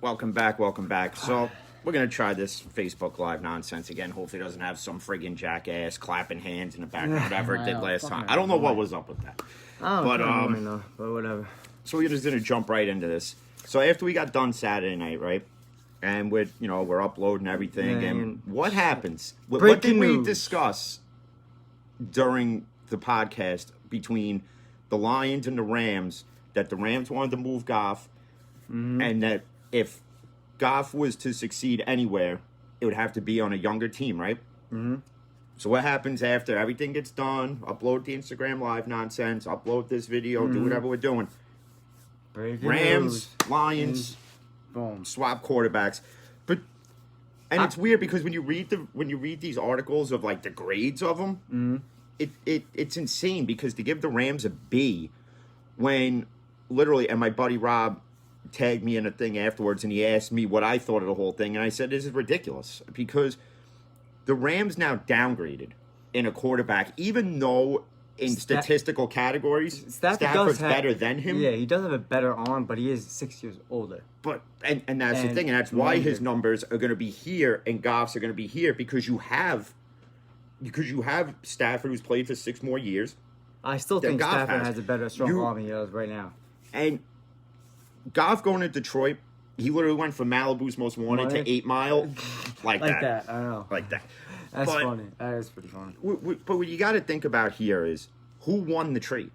Welcome back. So we're gonna try this Facebook Live nonsense again. Hopefully, it doesn't have some friggin' jackass clapping hands in the background, whatever it did last time. I don't know what was up with that. But whatever. So we're just gonna jump right into this. So after we got done Saturday night, right? And we're uploading everything. Man. And what happens? What Breaking did we news. discuss during the podcast between the Lions and the Rams? That the Rams wanted to move Goff, and that if Goff was to succeed anywhere, it would have to be on a younger team, right? Mm-hmm. So what happens after everything gets done? Upload the Instagram Live nonsense. Upload this video. Do whatever we're doing. Breaking Rams, news. Lions, Boom. swap quarterbacks, it's weird because when you read these articles of like the grades of them, it's insane because to give the Rams a B when literally, and my buddy Rob tagged me in a thing afterwards and he asked me what I thought of the whole thing, and I said this is ridiculous because the Rams now downgraded in a quarterback, even though in statistical categories Stafford's better than him. Yeah, he does have a better arm, but he is 6 years older. But and that's the thing, and that's why his numbers are going to be here and Goff's are going to be here because you have Stafford who's played for 6 more years. I still think Goff Stafford has. has a better strong arm than he does right now. And Goff going to Detroit, he literally went from Malibu's Most Wanted to 8 Mile like that. I know. Like that. That's But- funny. That is pretty funny. But what you got to think about here is who won the trade.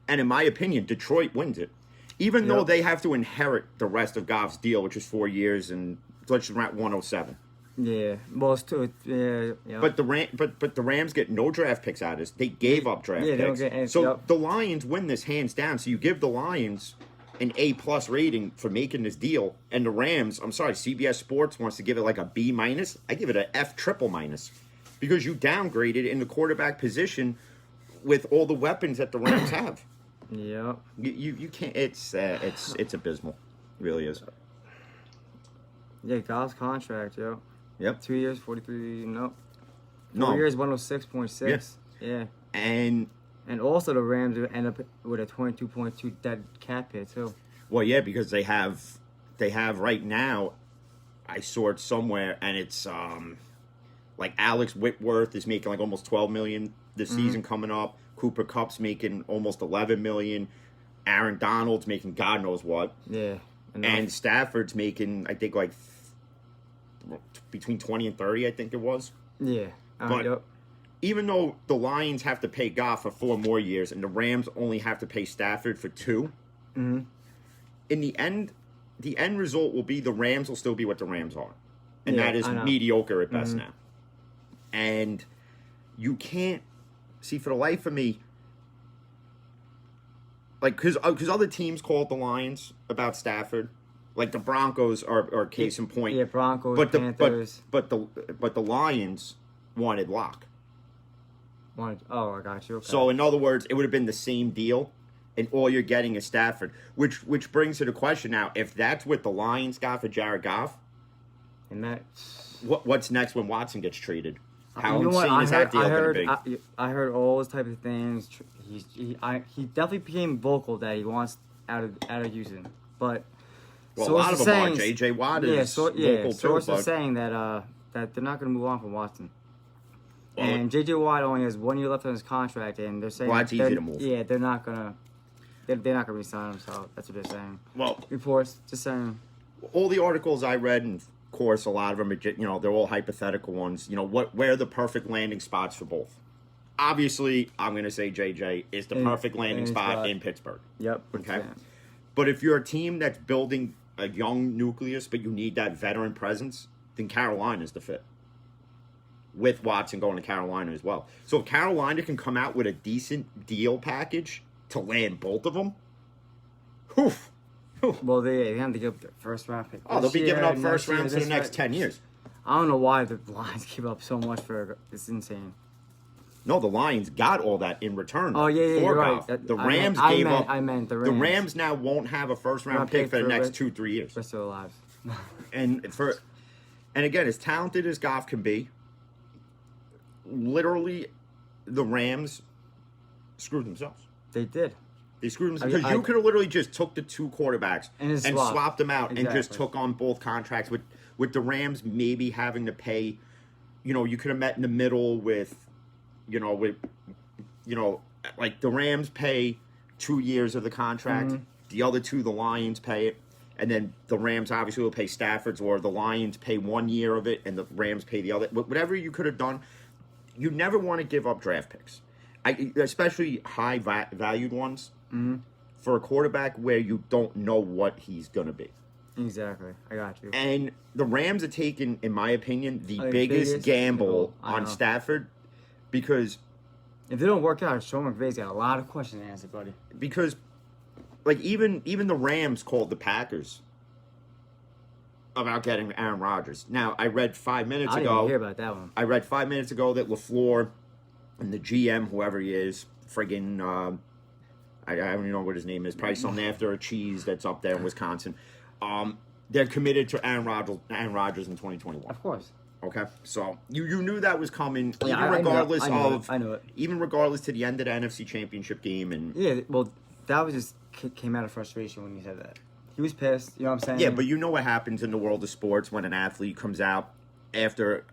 And in my opinion, Detroit wins it. Even though they have to inherit the rest of Goff's deal, which is 4 years, and let's just at 107. Yeah. Well, it's too. Yeah. But the Rams get no draft picks out of this. They gave up draft Yeah, they don't picks. get any- So yep. the Lions win this hands down. So you give the Lions an A+ rating for making this deal, and the Rams, I'm sorry, CBS Sports wants to give it like a B-. I give it an F triple minus because you downgraded in the quarterback position with all the weapons that the Rams have. Yep. You can't. It's abysmal. It really is. Yeah, Goff's contract, yo. Yep. 2 years, 43. Nope. No. 4 years, 106.6. Yeah. And also the Rams end up with a 22.2 dead cap hit too. well, yeah, because they have right now. I saw it somewhere, and it's like Alex Whitworth is making like almost $12 million this season coming up. Cooper Kupp's making almost $11 million. Aaron Donald's making God knows what. Yeah. And Stafford's making, I think, like between 20 and 30, I think it was. Yeah. But Yep. even though the Lions have to pay Goff for 4 more years and the Rams only have to pay Stafford for 2, in the end result will be the Rams will still be what the Rams are. And Yeah, that is I know. mediocre at best now. And you can't, see, for the life of me, like, because other teams call it the Lions about Stafford. Like the Broncos are case in point. Yeah, Broncos, but Panthers. but the Lions wanted Locke. Oh, I got you. Okay. So in other words, it would have been the same deal, and all you're getting is Stafford. Which brings to the question now: if that's what the Lions got for Jared Goff, and that. what's next when Watson gets traded? How You know what? insane is that deal going to be? I heard all those type of things. He definitely became vocal that he wants out of Houston, but Well, a lot of them are. J.J. Watt is vocal too. Sources But saying that they're not going to move on from Watson. Well, And J.J. Watt only has 1 year left on his contract, and they're saying Well, it's easy to move. Yeah, they're not gonna resign him. So that's what they're saying. well, Reports just saying. all the articles I read, and of course, a lot of them are, they're all hypothetical ones. Where are the perfect landing spots for both? Obviously, I'm going to say JJ is the perfect landing spot in Pittsburgh. Yep. Okay. Yeah. But if you're a team that's building a young nucleus, but you need that veteran presence, then Carolina's the fit. With Watson going to Carolina as well. So if Carolina can come out with a decent deal package to land both of them, whew. Well, they have to give up their first round pick. Oh, they'll be giving up next first year, rounds for the this next year. 10 years. I don't know why the Lions give up so much for it's insane. No, the Lions got all that in return. Oh, yeah, for you're Goff. right. The Rams gave up. I meant the Rams. The Rams now won't have a first round pick for the next 2-3 years. They're still alive. And again, as talented as Goff can be, literally, the Rams screwed themselves. They did. They screwed themselves because you could have literally just took the two quarterbacks and swapped them out and just took on both contracts. With the Rams maybe having to pay, you could have met in the middle with, like the Rams pay 2 years of the contract. Mm-hmm. The other two, the Lions pay it. And then the Rams obviously will pay Stafford's, or the Lions pay 1 year of it and the Rams pay the other. Whatever you could have done, you never want to give up draft picks, especially high-valued ones, for a quarterback where you don't know what he's going to be. Exactly. I got you. And the Rams are taking, in my opinion, the biggest gamble on Stafford because... If they don't work out, Sean McVay's got a lot of questions to answer, buddy. Because... Like, even the Rams called the Packers about getting Aaron Rodgers. Now, I read 5 minutes ago... I didn't hear about that one. I read 5 minutes ago that LaFleur and the GM, whoever he is, friggin'... I don't even know what his name is. Probably something after a cheese that's up there in Wisconsin. They're committed to Aaron Rodgers in 2021. Of course. Okay? So, you knew that was coming, yeah, even regardless I knew it. Even regardless to the end of the NFC Championship game. And yeah, well, that was just... came out of frustration when he said that. He was pissed, you know what I'm saying? Yeah, but you know what happens in the world of sports when an athlete comes out after,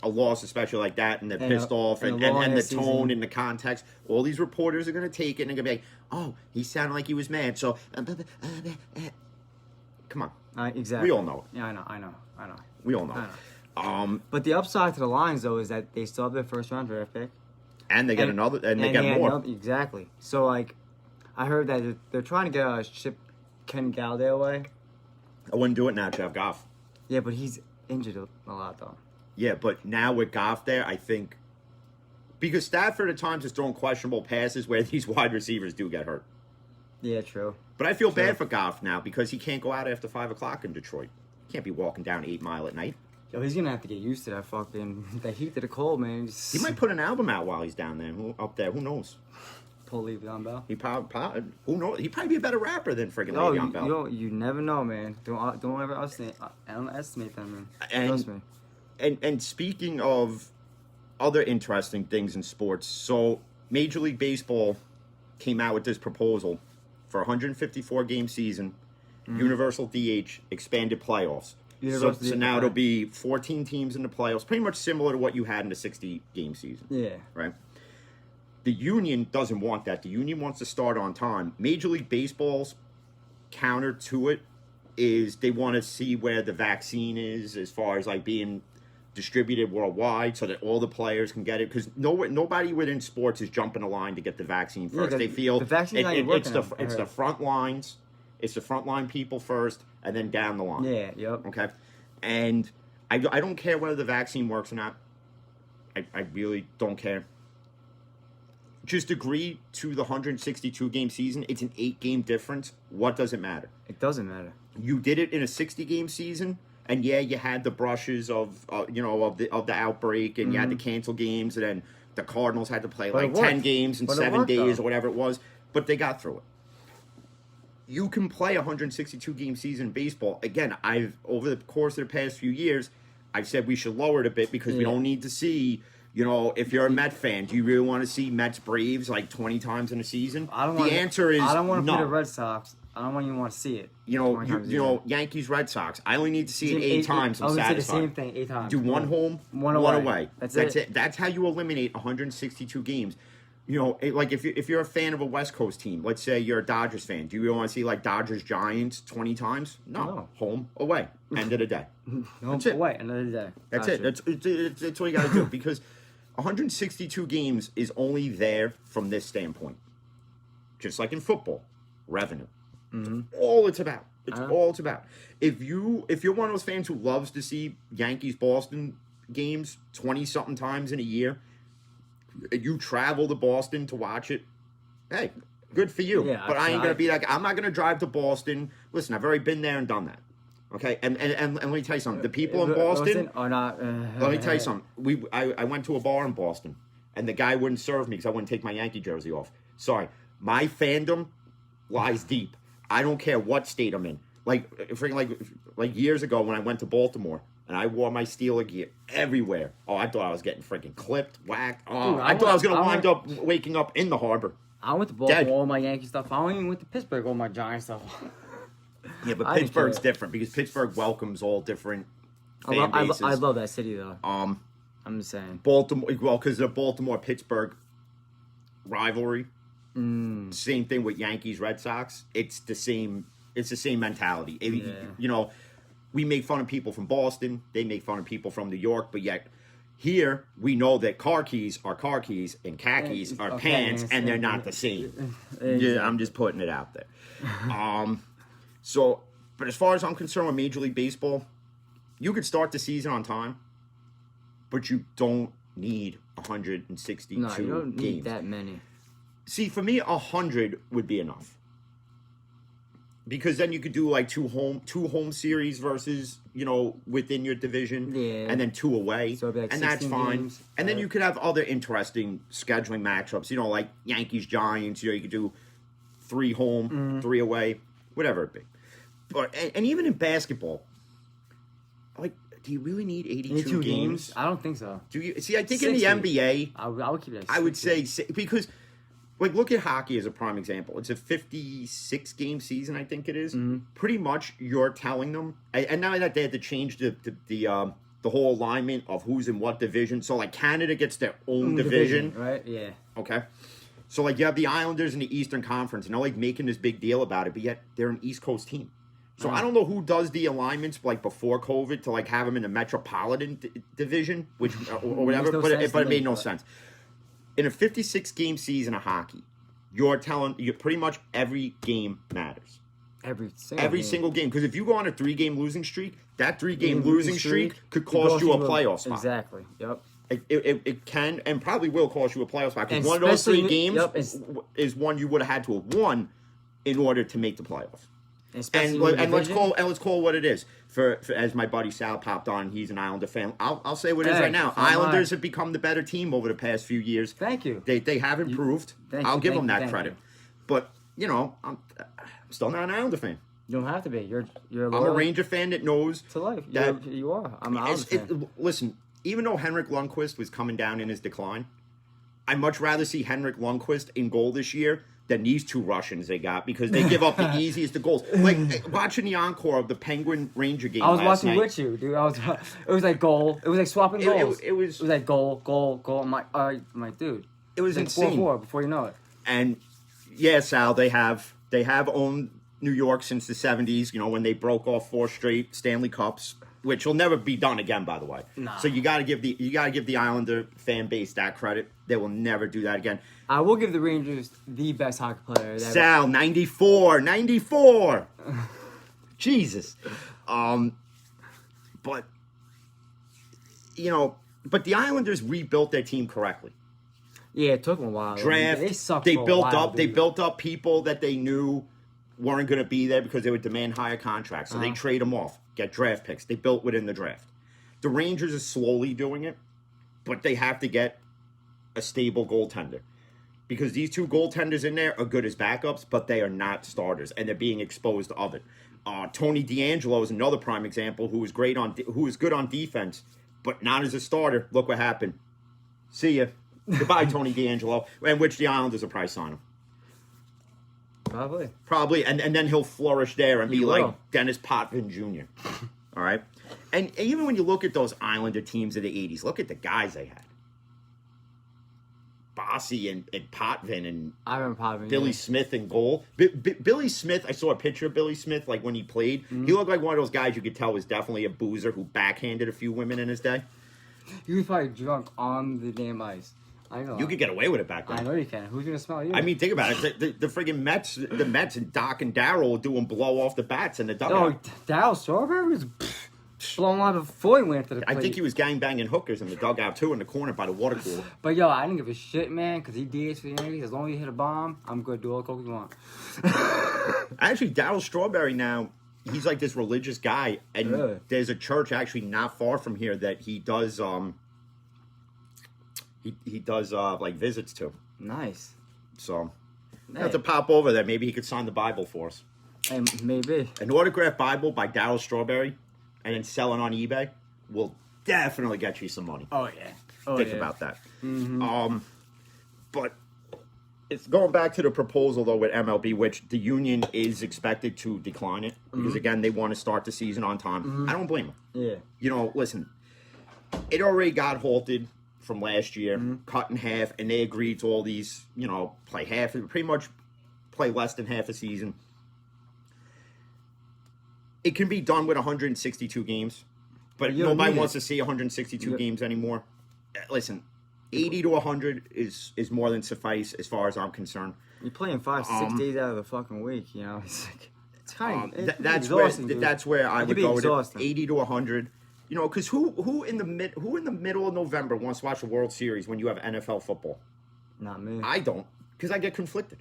a loss, especially like that, and they're pissed off, and the tone and the context. All these reporters are going to take it and they're going to be like, oh, he sounded like he was mad, so... Come on. Exactly. We all know it. Yeah, I know. We all know it. But the upside to the Lions, though, is that they still have their first-round draft pick. And they get another, and they get more. Exactly. So, like... I heard that they're trying to ship Ken Galladay away. I wouldn't do it now, Jeff Goff. Yeah, but he's injured a lot, though. Yeah, but now with Goff there, I think... Because Stafford at times is throwing questionable passes where these wide receivers do get hurt. Yeah, true. But I feel bad for Goff now because he can't go out after 5 o'clock in Detroit. He can't be walking down 8 Mile at night. Yo, he's going to have to get used to that the heat of the cold, man. He might put an album out while he's down there, up there. Who knows? Pull Le'Veon Bell. He probably who knows? He'd probably be a better rapper than friggin' Le'Veon Bell. You never know, man. Don't ever underestimate them, man. Trust me. And speaking of other interesting things in sports, so Major League Baseball came out with this proposal for a 154 game season, universal DH, expanded playoffs. So now it'll be 14 teams in the playoffs, pretty much similar to what you had in the 60 game season. Yeah. Right. The union doesn't want that. The union wants to start on time. Major League Baseball's counter to it is they want to see where the vaccine is as far as like being distributed worldwide so that all the players can get it. Because nobody within sports is jumping a line to get the vaccine first. Yeah, they feel the vaccine's it's the front lines. It's the front line people first and then down the line. Yeah, yep. Okay. And I don't care whether the vaccine works or not. I really don't care. Just agree to the 162 game season. It's an 8-game difference. What does it matter? It doesn't matter. You did it in a 60 game season, and yeah, you had the brushes of the outbreak, and you had to cancel games, and then the Cardinals had to play 10 games in 7 days or whatever it was. But they got through it. You can play a 162 game season in baseball. Again, over the course of the past few years, I've said we should lower it a bit because we don't need to see. If you're a Met fan, do you really want to see Mets Braves like 20 times in a season? The answer is no. I don't want to play the Red Sox. I don't even want to see it. Yankees Red Sox. I only need to see it 8 times. I'm satisfied. I was going to say the same thing 8 times. Do one home, one away. That's it. That's how you eliminate 162 games. Like if you're a fan of a West Coast team, let's say you're a Dodgers fan, do you really want to see like Dodgers Giants 20 times? No. Home, away, end of the day. That's it. Away, end of the day. That's it. That's what you got to do because 162 games is only there from this standpoint. Just like in football, revenue. All it's about. All it's about. If you're one of those fans who loves to see Yankees Boston games 20-something times in a year, you travel to Boston to watch it, hey, good for you. Yeah, but I ain't going to be like, I'm not going to drive to Boston. Listen, I've already been there and done that. Okay? And let me tell you something. The people in Boston are not... let me tell you something. I went to a bar in Boston, and the guy wouldn't serve me because I wouldn't take my Yankee jersey off. Sorry. My fandom lies deep. I don't care what state I'm in. Like years ago when I went to Baltimore, and I wore my Steeler gear everywhere. Oh, I thought I was getting freaking clipped, whacked. Oh, I thought I was going to wind up waking up in the harbor. I went to Baltimore, Dead. all my Yankee stuff. I even went to Pittsburgh, all my Giants stuff. Yeah, but I didn't Pittsburgh's care. different because Pittsburgh welcomes all different fan I bases. love that city though. I'm just saying. Baltimore, well, because the Baltimore-Pittsburgh rivalry. Same thing with Yankees, Red Sox. It's the same. It's the same mentality. You know, we make fun of people from Boston. They make fun of people from New York. But yet, here we know that car keys are car keys and khakis are pants, and they're not the same. Yeah, I'm just putting it out there. So, but as far as I'm concerned with Major League Baseball, you could start the season on time, but you don't need 162 No, you don't need games. that many. See, for me, 100 would be enough. Because then you could do like two home series versus, you know, within your division. Yeah. And then 2 away. So it'd be like and that's 16 fine. games. And then you could have other interesting scheduling matchups, you know, like Yankees, Giants, you know, you could do 3 home, 3 away, whatever it be. But and even in basketball, like, do you really need 82 games? I don't think so. Do you see? I think 60. in the NBA, I would keep it at 60. I would say because, like, look at hockey as a prime example. It's a 56-game season, I think it is. Pretty much, you're telling them, and now that they had to change the whole alignment of who's in what division. So, like, Canada gets their own division, right? Yeah. okay. So, like, you have the Islanders in the Eastern Conference, and they're like making this big deal about it, but yet they're an East Coast team. So I don't know who does the alignments like before COVID to like have them in the Metropolitan Division, which or whatever, Makes no sense but to it made me, no but- sense. In a 56-game season of hockey, you're pretty much every game matters. Every Single game. Because if you go on a 3-game losing streak, that 3-game losing streak could cost you a playoff spot. Exactly. Yep. It can and probably will cost you a playoff spot. Because And one of those 3 especially- games yep, is one you would have had to have won in order to make the playoffs. Especially And in let's division. call what it is. For as my buddy Sal popped on, he's an Islander fan. I'll say what it is Hey, right now. so am I. Islanders have become the better team over the past few years. Thank you. They have improved. thank I'll you, give thank them you, that thank credit. you. But you know, I'm still not an Islander fan. You don't have to be. You're I'm a loyal Ranger fan that knows to life. that You are. I'm an Islanders fan. listen. Even though Henrik Lundqvist was coming down in his decline, I'd much rather see Henrik Lundqvist in goal this year than these 2 Russians they got because they give up the easiest of goals. Like watching the encore of the Penguin Ranger game. I was last watching night. with you, dude. It was like goal. It was like swapping goals. It was like goal. I'm like, dude. it was Like insane. 4-4 before you know it. And yeah, Sal, they have owned New York since the 70s. You know when they broke off 4 straight Stanley Cups, which will never be done again, by the way. Nah. So you got to give the Islander fan base that credit. They will never do that again. I will give the Rangers the best hockey player. Sal, 94. Jesus. But you know, but the Islanders rebuilt their team correctly. Yeah, it took them a while. Draft. They sucked. They for a built while, up. They dude. built up people that they knew weren't going to be there because they would demand higher contracts. So they trade them off, get draft picks. They built within the draft. The Rangers are slowly doing it, but they have to get a stable goaltender because these 2 goaltenders in there are good as backups, but they are not starters, and they're being exposed of it. Tony DeAngelo is another prime example who is good on defense, but not as a starter. Look what happened. See ya. Goodbye, Tony DeAngelo, and which the Islanders will probably sign him. Probably, and then he'll flourish there and He be will. like Dennis Potvin Jr. All right? And even when you look at those Islander teams of the 80s, look at the guys they had. Bossy and Potvin and I remember Potvin. Billy Smith in goal. Billy Smith, I saw a picture of Billy Smith like when he played. He looked like one of those guys you could tell was definitely a boozer who backhanded a few women in his day. He was probably drunk on the damn ice. I know. You could get away with it back then. I know you can. Who's gonna smell you? I mean, think about it. The friggin' Mets and Doc and Darryl will do him blow off the bats in the dugout. Darryl Strawberry was blown out before he went to the plate. I think he was gangbanging hookers in the dugout too, in the corner by the water cooler. But yo, I didn't give a shit, man, because he did for the Yankees. As long as you hit a bomb, I'm good. Do all the coke you want. Actually, Darryl Strawberry now, he's like this religious guy, and Really? there's a church actually not far from here that he does he does like visits to. Nice. So Hey. have to pop over there. Maybe he could sign the Bible for us. And maybe. An autographed Bible by Darryl Strawberry, and then sell it on eBay will definitely get you some money. Oh yeah. Think about that. But it's going back to the proposal though with MLB, which the union is expected to decline it because again they want to start the season on time. I don't blame them. Yeah. You know, listen, it already got halted from last year, cut in half, and they agreed to all these. You know, pretty much play less than half a season. It can be done with 162 games, but nobody wants to see 162 games anymore. Listen, 80 to 100 is more than suffice as far as I'm concerned. You're playing 5-6 days out of the fucking week, you know. It's like it's kind of that's where I would go with it. 80 to 100. You know, because who in the middle of November wants to watch the World Series when you have NFL football? Not me. I don't, because I get conflicted.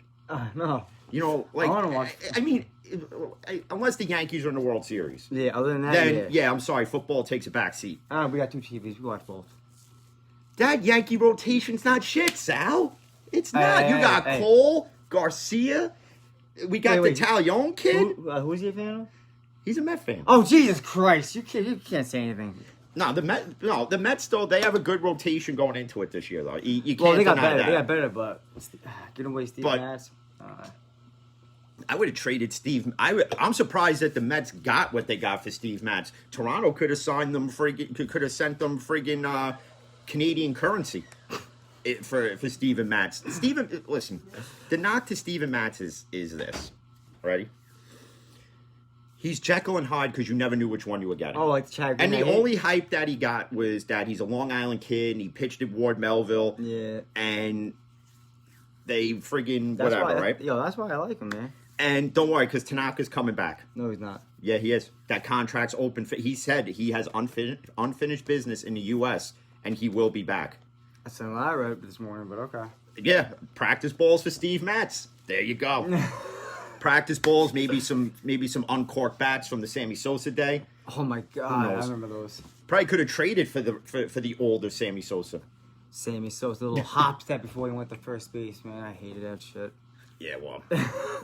No. You know, like I want to watch. I mean, unless the Yankees are in the World Series. Yeah. Other than that, Then yeah, I'm sorry, football takes a back seat. We got 2 TVs. We watch both. That Yankee rotation's not shit, Sal. It's not. You got Cole, Garcia. We got the Talion kid. Who's he a fan of? He's a Met fan. Oh Jesus Christ! You can't say anything. No, the Mets though they have a good rotation going into it this year though. You can't Well, they got deny better. that. They got better, but get away Steve Matz. I would have traded Steve. I'm surprised that the Mets got what they got for Steve Matz. Toronto could have signed them could have sent them friggin' Canadian currency for Steven Matz. Listen, the knock to Steven Matz is this. Ready? He's Jekyll and Hyde because you never knew which one you were getting. Oh, like Chad. And the only hype that he got was that he's a Long Island kid and he pitched at Ward Melville. Yeah. And they friggin' whatever, right? That's why I like him, man. And don't worry, because Tanaka's coming back. No, he's not. Yeah, he is. That contract's open. He said he has unfinished business in the U.S., and he will be back. That's something I read this morning, but okay. Yeah, practice balls for Steve Matz. There you go. Practice balls, maybe some uncorked bats from the Sammy Sosa day. Oh my God, I remember those. Probably could have traded for the older Sammy Sosa. Sammy Sosa, the little hop step before he went to first base, man. I hated that shit. Yeah, well,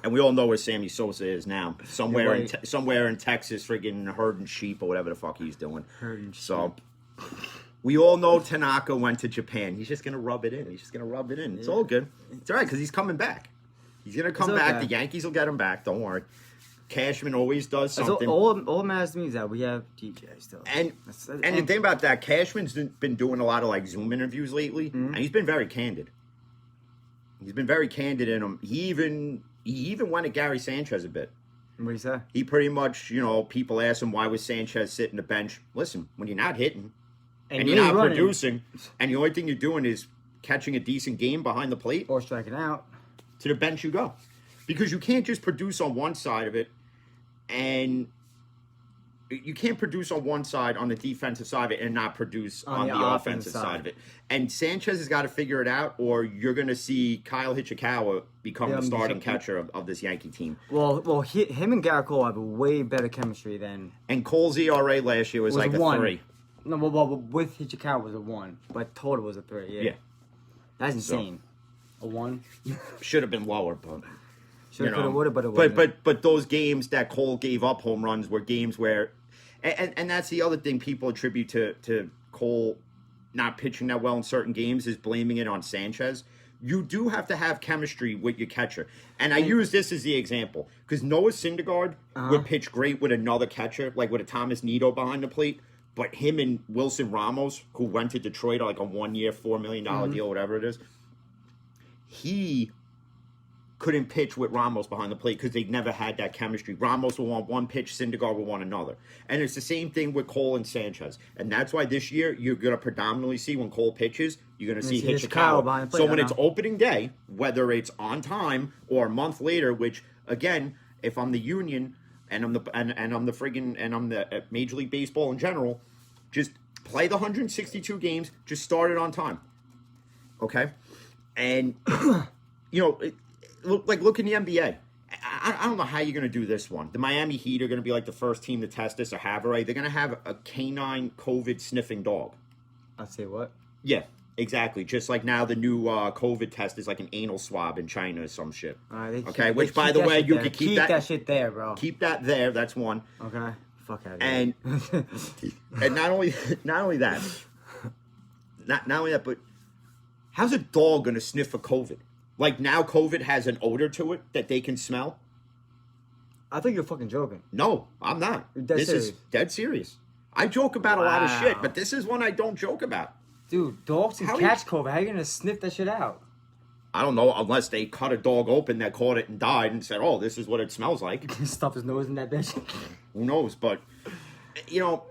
and we all know where Sammy Sosa is now. Somewhere in Texas, friggin' herding sheep or whatever the fuck he's doing. Herding sheep. So we all know Tanaka went to Japan. He's just gonna rub it in. It's all good. It's all right because he's coming back. He's gonna come back. The Yankees will get him back. Don't worry. Cashman always does something. All that matters to me is that we have DJ still. And the thing about that, Cashman's been doing a lot of like Zoom interviews lately, and he's been very candid. He's been very candid in them. He even went at Gary Sanchez a bit. What do you say? He pretty much, people ask him why was Sanchez sitting the bench. Listen, when you're not hitting and you're not producing, and the only thing you're doing is catching a decent game behind the plate or striking out, to the bench you go, because you can't just produce on one side of it, and you can't produce on one side on the defensive side of it and not produce on the offensive side of it. And Sanchez has got to figure it out, or you're going to see Kyle Ichikawa become the starting catcher of this Yankee team. Well, him and Garrett Cole have a way better chemistry than. And Cole's ERA last year was like a 3. No, well, with Ichikawa was a 1, but total was a 3. Yeah. That's insane. A 1 should have been lower, but. Should have, would have, but it wasn't. But those games that Cole gave up home runs were games where, and that's the other thing people attribute to Cole not pitching that well in certain games is blaming it on Sanchez. You do have to have chemistry with your catcher, and I use this as the example because Noah Syndergaard would pitch great with another catcher, like with a Thomas Nido behind the plate. But him and Wilson Ramos, who went to Detroit on like a 1-year, $4 million deal, whatever it is, he couldn't pitch with Ramos behind the plate because they never had that chemistry. Ramos will want one pitch, Syndergaard will want another. And it's the same thing with Cole and Sanchez. And that's why this year you're going to predominantly see when Cole pitches, you're going to see Ichikawa behind the plate. So when it's opening day, whether it's on time or a month later, which again, if I'm the union and I'm the Major League Baseball in general, just play the 162 games, just start it on time. Okay? And look in the NBA. I don't know how you're going to do this one. The Miami Heat are going to be like the first team to test this or have it right. They're going to have a canine COVID sniffing dog. I'll say what? Yeah, exactly. Just like now the new COVID test is like an anal swab in China or some shit. Okay, which by the way, you could keep that shit there, bro. Keep that there. That's one. Okay. Fuck out of here. And not only that, but how's a dog going to sniff for COVID? Like now COVID has an odor to it that they can smell. I think you're fucking joking. No, I'm not. You're dead This is serious. dead serious. I joke about a lot of Wow. shit, but this is one I don't joke about. Dude, dogs can How catch COVID. How are you gonna sniff that shit out? I don't know unless they cut a dog open that caught it and died and said, "Oh, this is what it smells like." Stuff his nose in that bitch. Who knows? But you know,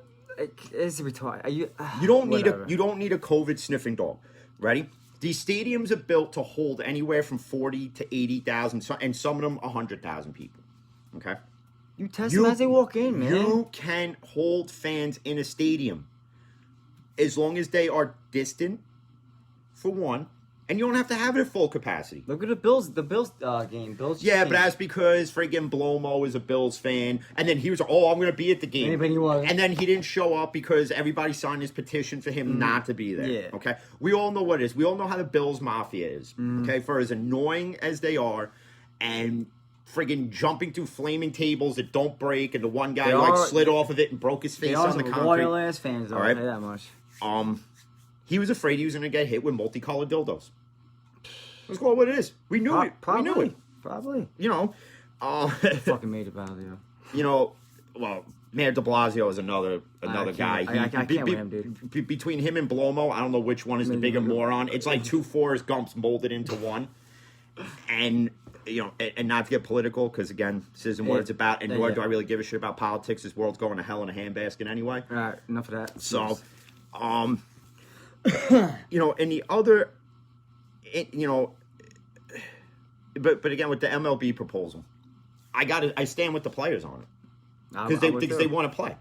It's retarded. Are you? you don't need whatever. a COVID sniffing dog. Ready? These stadiums are built to hold anywhere from 40 to 80,000, and some of them 100,000 people. Okay. You test them as they walk in, man. You can hold fans in a stadium as long as they are distant, for one, and you don't have to have it at full capacity. Look at the Bills game. Bills. Yeah, game. but that's because friggin' Blomo is a Bills fan, and then he was, "Oh, I'm going to be at the game," Anybody was. and then he didn't show up because everybody signed his petition for him not to be there. Yeah. Okay, we all know what it is. We all know how the Bills Mafia is. Okay, for as annoying as they are, and friggin' jumping through flaming tables that don't break, and the one guy They like are- slid off of it and broke his They face are on the some concrete. loyal ass fans, though. All I'll right. tell you that much. He was afraid he was going to get hit with multicolored dildos. Let's call it what it is. We knew it. Probably. We knew it. Probably. You know. Fucking made it about you. You know, well, Mayor De Blasio is another can't- guy. I can't with him, dude. Between him and Blomo, I don't know which one is the bigger moron. It's like two Forrest Gumps molded into one. And, you know, and not to get political, because, again, this isn't what it's about, and nor do I really give a shit about politics. This world's going to hell in a handbasket anyway. All right, enough of that. So, you know, and the other, you know, but again, with the MLB proposal, I stand with the players on it. Because they want to play,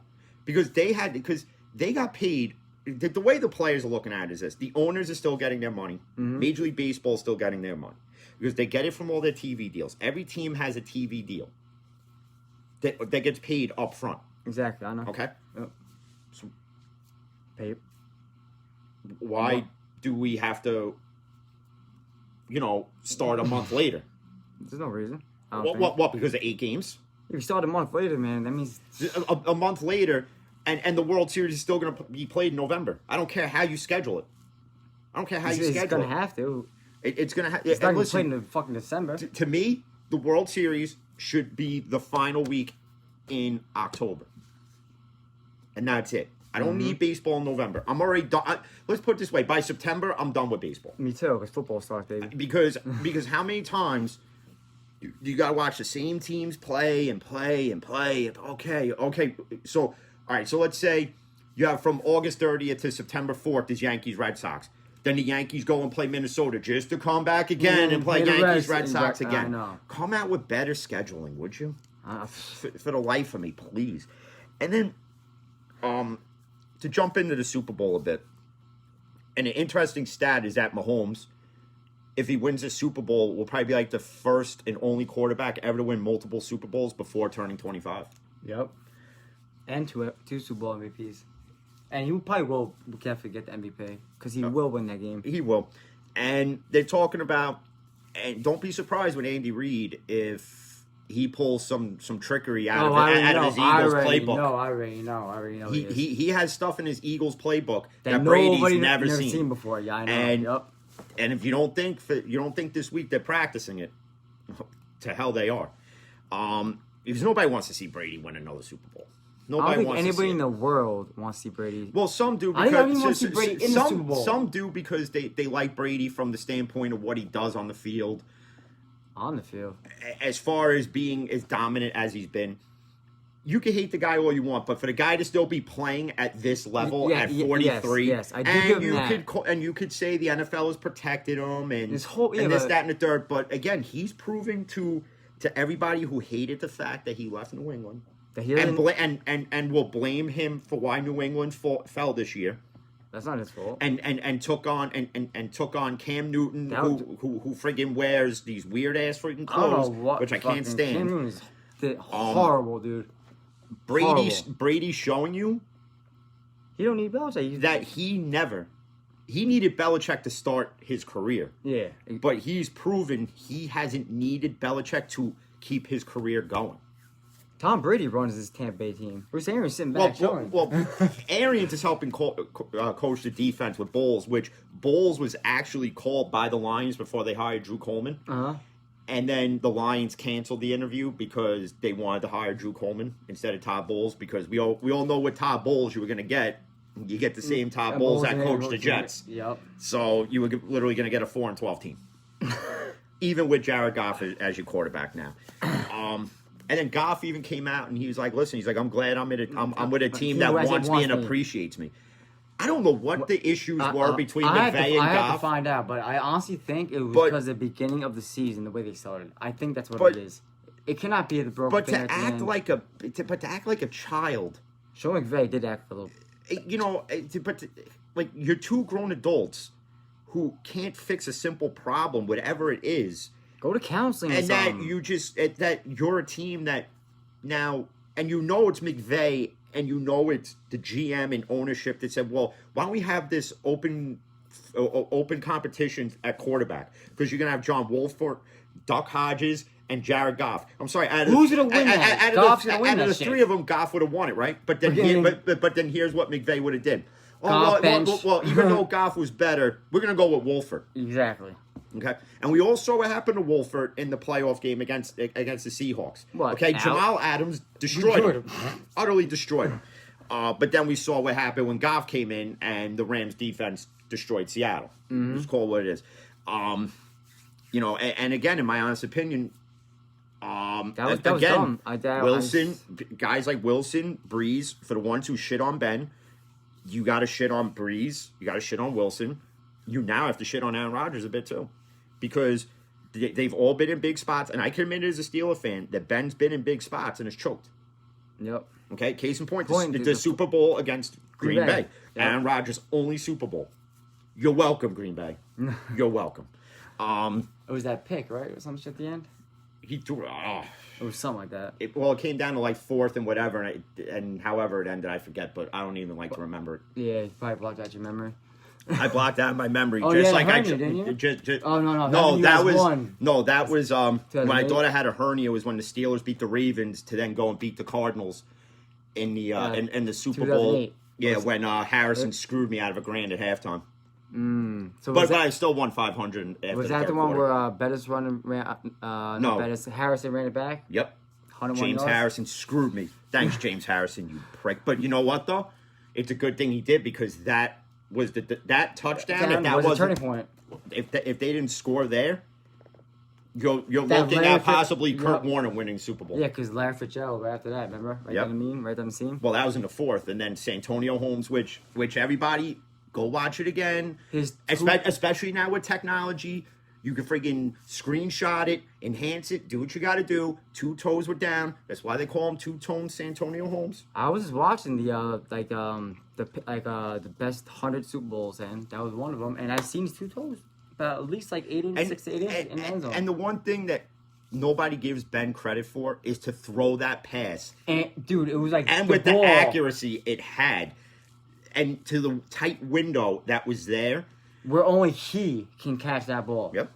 because they got paid. The way the players are looking at it is this: the owners are still getting their money. Major League Baseball is still getting their money because they get it from all their TV deals. Every team has a TV deal that gets paid up front. Exactly, I know. Okay, Yep. so Pay. why do we have to, you know, start a month later? There's no reason. I don't think. What? Because of 8 games? If you start a month later, man, that means A month later, and the World Series is still going to be played in November. I don't care how you schedule it. I don't care how you it's schedule gonna it. have to. It's going to have. It's not gonna be played Listen, in fucking December. to me, the World Series should be the final week in October, and that's it. I don't need baseball in November. I'm already done. Let's put it this way: by September, I'm done with baseball. Me too, because football starts, baby. Because how many times you got to watch the same teams play and play and play? Okay. So all right. So let's say you have from August 30th to September 4th is Yankees Red Sox. Then the Yankees go and play Minnesota just to come back again and play play the Yankees Reds Red and Sox I again. know. Come out with better scheduling, would you? For the life of me, please. And then, to jump into the Super Bowl a bit, and an interesting stat is that Mahomes, if he wins the Super Bowl, will probably be like the first and only quarterback ever to win multiple Super Bowls before turning 25. Yep. And two Super Bowl MVPs. And he will definitely get the MVP because he will win that game. He will. And they're talking about, and don't be surprised with Andy Reid if he pulls some trickery out of his Eagles playbook. No, I already know. He has stuff in his Eagles playbook that Brady's nobody never seen before. Yeah, I know. And yep. And if you don't think this week they're practicing it, to hell they are. Because nobody wants to see Brady win another Super Bowl. I don't Nobody think wants anybody to see in it. the world wants to see Brady. Well, some do I because don't even want to see Brady in the Super Bowl. Some do because they like Brady from the standpoint of what he does on the field. On the field. As far as being as dominant as he's been, you can hate the guy all you want, but for the guy to still be playing at this level at 43, yes, I do give him that. You could say the NFL has protected him and This whole- yeah, and this, but- that, and the third. But again, he's proving to everybody who hated the fact that he left New England That he and doesn't- and will blame him for why New England fell this year. That's not his fault. And took on Cam Newton, That who friggin' wears these weird ass freaking I don't clothes, know what which I can't fucking- stand. Cam Newton is horrible, dude. Brady's Horrible. showing you He don't need Belichick. that he needed Belichick to start his career, Yeah. but he's proven he hasn't needed Belichick to keep his career going. Tom Brady runs this Tampa Bay team. Bruce Arians sitting back showing. Arians is helping coach the defense with Bowles, which Bowles was actually called by the Lions before they hired Drew Coleman. Uh-huh. And then the Lions canceled the interview because they wanted to hire Drew Coleman instead of Todd Bowles, because we all know what Todd Bowles you were going to get. You get the same Todd Bowles that coached the Jets. Yep. So you were literally going to get a 4-12 team. Even with Jared Goff as your quarterback now. And then Goff even came out and he was like, listen, he's like, I'm glad I'm with a team that wants me and appreciates me. I don't know what the issues were between McVay and Goff. I have to find out, but I honestly think it was because of the beginning of the season, the way they started. I think that's what it is. It cannot be the broken But thing to act like a child. Sean McVay did act a little. You know, like you're two grown adults who can't fix a simple problem, whatever it is. Go to counseling, and that you're a team that now, and you know it's McVay, and you know it's the GM and ownership that said, well, why don't we have this open competition at quarterback? Because you're gonna have John Wolford, Duck Hodges, and Jared Goff. I'm sorry, who's gonna win that? Out of the three of them, Goff would have won it, right? But then, but then here's what McVay would have did. Well, even though Goff was better, we're gonna go with Wolford. Exactly. Okay, and we all saw what happened to Wolford in the playoff game against the Seahawks. What, okay, Jamal Adams destroyed him. Utterly destroyed him. But then we saw what happened when Goff came in and the Rams defense destroyed Seattle. Just call it what it is. You know, and again, in my honest opinion, that was dumb. Guys like Wilson, Breeze, for the ones who shit on Ben, you got to shit on Breeze, you got to shit on Wilson. You now have to shit on Aaron Rodgers a bit too, because they've all been in big spots, and I can admit as a Steeler fan that Ben's been in big spots and has choked. Yep. Okay, case in point, the Super Bowl against Green Bay. Yep. Aaron Rodgers' only Super Bowl. You're welcome, Green Bay. You're welcome. It was that pick, right? Or something at the end? He threw. It was something like that. It came down to like fourth and whatever, and however it ended, I forget, but I don't even like to remember it. Yeah, you probably blocked out your memory. I blocked out my memory. Oh, just yeah, like hernia, didn't you? Oh no. That was when I 2008? thought I had a hernia was when the Steelers beat the Ravens to then go and beat the Cardinals in the in the Super Bowl. Yeah, when Harrison screwed me out of $1,000 at halftime. So but I still won 500. After was that the one where Bettis Harrison ran it back? Yep. James Harrison screwed me. Thanks, James Harrison, you prick. But you know what though? It's a good thing he did, because that was that touchdown. That was a turning point. If they didn't score there, you're looking at possibly Kurt Warner winning Super Bowl. Yeah, because Larry Fitzgerald right after that, remember? Right down the seam. Well, that was in the fourth, and then Santonio Holmes, which everybody go watch it again. Especially now with technology, you can freaking screenshot it, enhance it, do what you got to do. 2 toes were down. That's why they call him two-tone Santonio Holmes. I was just watching the best 100 Super Bowls, and that was one of them. And I've seen his 2 toes, at least like 6 to 8 inches in the end zone. And the one thing that nobody gives Ben credit for is to throw that pass. And dude, it was like the accuracy it had, and to the tight window that was there, where only he can catch that ball. Yep.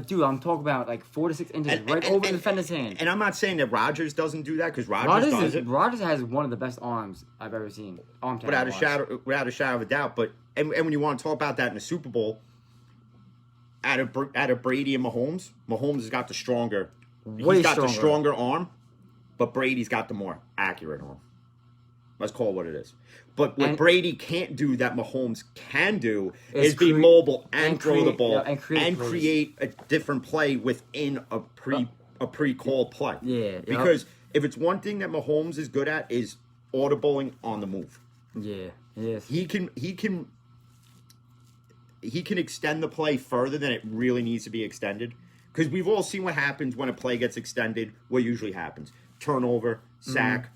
Dude, I'm talking about like 4 to 6 inches over the defender's hand. And I'm not saying that Rodgers doesn't do that, because Rodgers does it. Rodgers has one of the best arms I've ever seen. Without a shadow of a doubt. But and when you want to talk about that in the Super Bowl, out of Brady and Mahomes has got the stronger. The stronger arm, but Brady's got the more accurate arm. Let's call it what it is. But what Brady can't do that Mahomes can do is be mobile and throw the ball and create a different play within a pre-called play. Yeah. Because if it's one thing that Mahomes is good at is audibling on the move. Yeah. Yes. He can extend the play further than it really needs to be extended. Because we've all seen what happens when a play gets extended. What usually happens? Turnover, sack,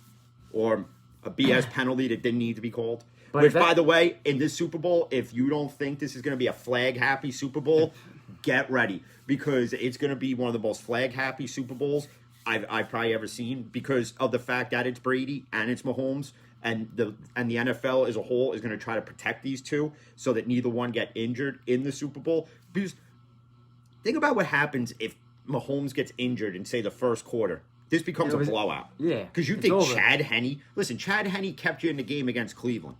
or a BS penalty that didn't need to be called. Which, by the way, in this Super Bowl, if you don't think this is going to be a flag-happy Super Bowl, get ready. Because it's going to be one of the most flag-happy Super Bowls I've probably ever seen, because of the fact that it's Brady and it's Mahomes, and the NFL as a whole is going to try to protect these two so that neither one get injured in the Super Bowl. Because think about what happens if Mahomes gets injured in, say, the first quarter. This becomes a blowout. Yeah. Because you think Chad Henne... Listen, Chad Henne kept you in the game against Cleveland.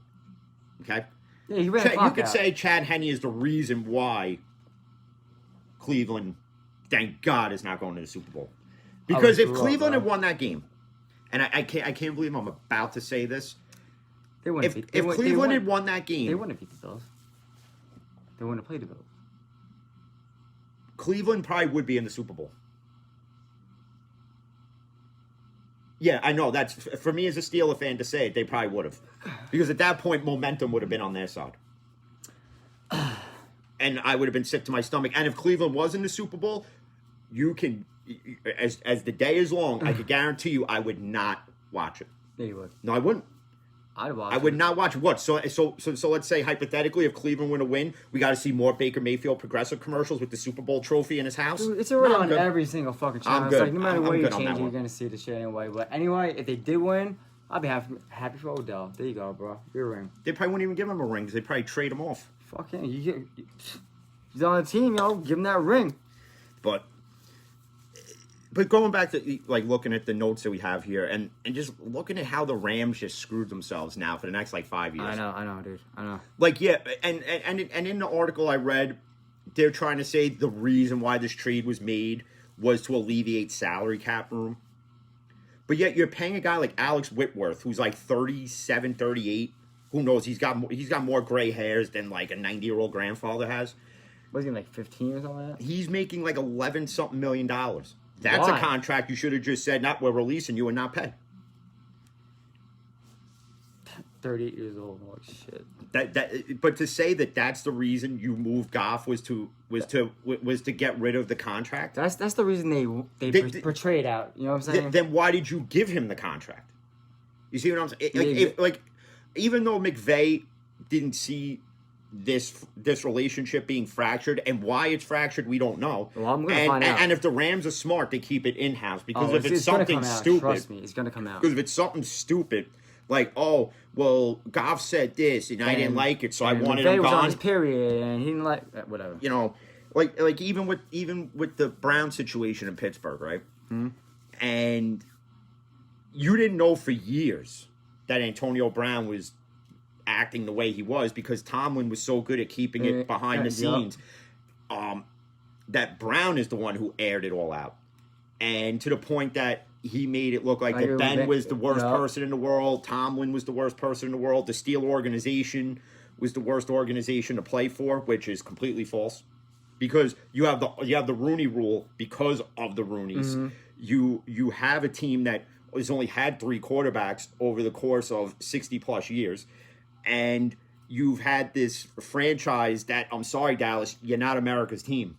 Okay? Yeah, he ran the You clock could out. say Chad Henne is the reason why Cleveland, thank God, is not going to the Super Bowl. Because if screw up, Cleveland bro. had won that game, and I can't believe I'm about to say this, They wouldn't beat- if they Cleveland wouldn't- had won that They game, wouldn't beat the Bills. They wouldn't have played the Bills. Cleveland probably would be in the Super Bowl. Yeah, I know. That's for me as a Steeler fan to say it. They probably would have, because at that point, momentum would have been on their side, and I would have been sick to my stomach. And if Cleveland was in the Super Bowl, you can, as the day is long, I could guarantee you, I would not watch it. Yeah, you would. No, I wouldn't. I'd watch I would it. not watch what. So let's say hypothetically, if Cleveland were to win, we got to see more Baker Mayfield progressive commercials with the Super Bowl trophy in his house. Dude, it's already No, I'm on good. every single fucking channel. I'm It's good. like no matter I'm what you good on change that it, you're one. gonna see the shit anyway. But anyway, if they did win, I'd be happy for Odell. There you go, bro. Your ring. They probably wouldn't even give him a ring because they'd probably trade him off. Fuck him. He's on the team, yo. Give him that ring. But going back to like looking at the notes that we have here and just looking at how the Rams just screwed themselves now for the next like 5 years. I know, dude. I know. Like yeah, and in the article I read, they're trying to say the reason why this trade was made was to alleviate salary cap room. But yet you're paying a guy like Alex Whitworth, who's like 37, 38. Who knows? He's got more gray hairs than like a 90-year-old grandfather has. Was he like 15 or something like that? He's making like 11 something million dollars. That's Why? a contract you should have just said, "Not we're releasing you and not pay." 38 years old. Holy shit. But to say that that's the reason you moved Goff was to get rid of the contract. That's the reason they portray it out. You know what I'm saying? Then why did you give him the contract? You see what I'm saying? Yeah, Like even though McVay didn't see this relationship being fractured, and why it's fractured, we don't know. Well, I'm gonna find out. And if the Rams are smart, they keep it in house because if it's gonna something come out. stupid, Trust me, it's gonna come out. because if it's something stupid, like oh well, Goff said this and I didn't like it, so I wanted him was on gone. his period, and he didn't like whatever. You know, like even with the Brown situation in Pittsburgh, right? Hmm? And you didn't know for years that Antonio Brown was acting the way he was because Tomlin was so good at keeping it behind the scenes. That Brown is the one who aired it all out, and to the point that he made it look like that Ben was the worst person in the world, Tomlin was the worst person in the world, the Steel organization was the worst organization to play for, which is completely false. Because you have the Rooney Rule because of the Rooneys. Mm-hmm. You have a team that has only had 3 quarterbacks over the course of 60 plus years, and you've had this franchise that, I'm sorry, Dallas, you're not America's team.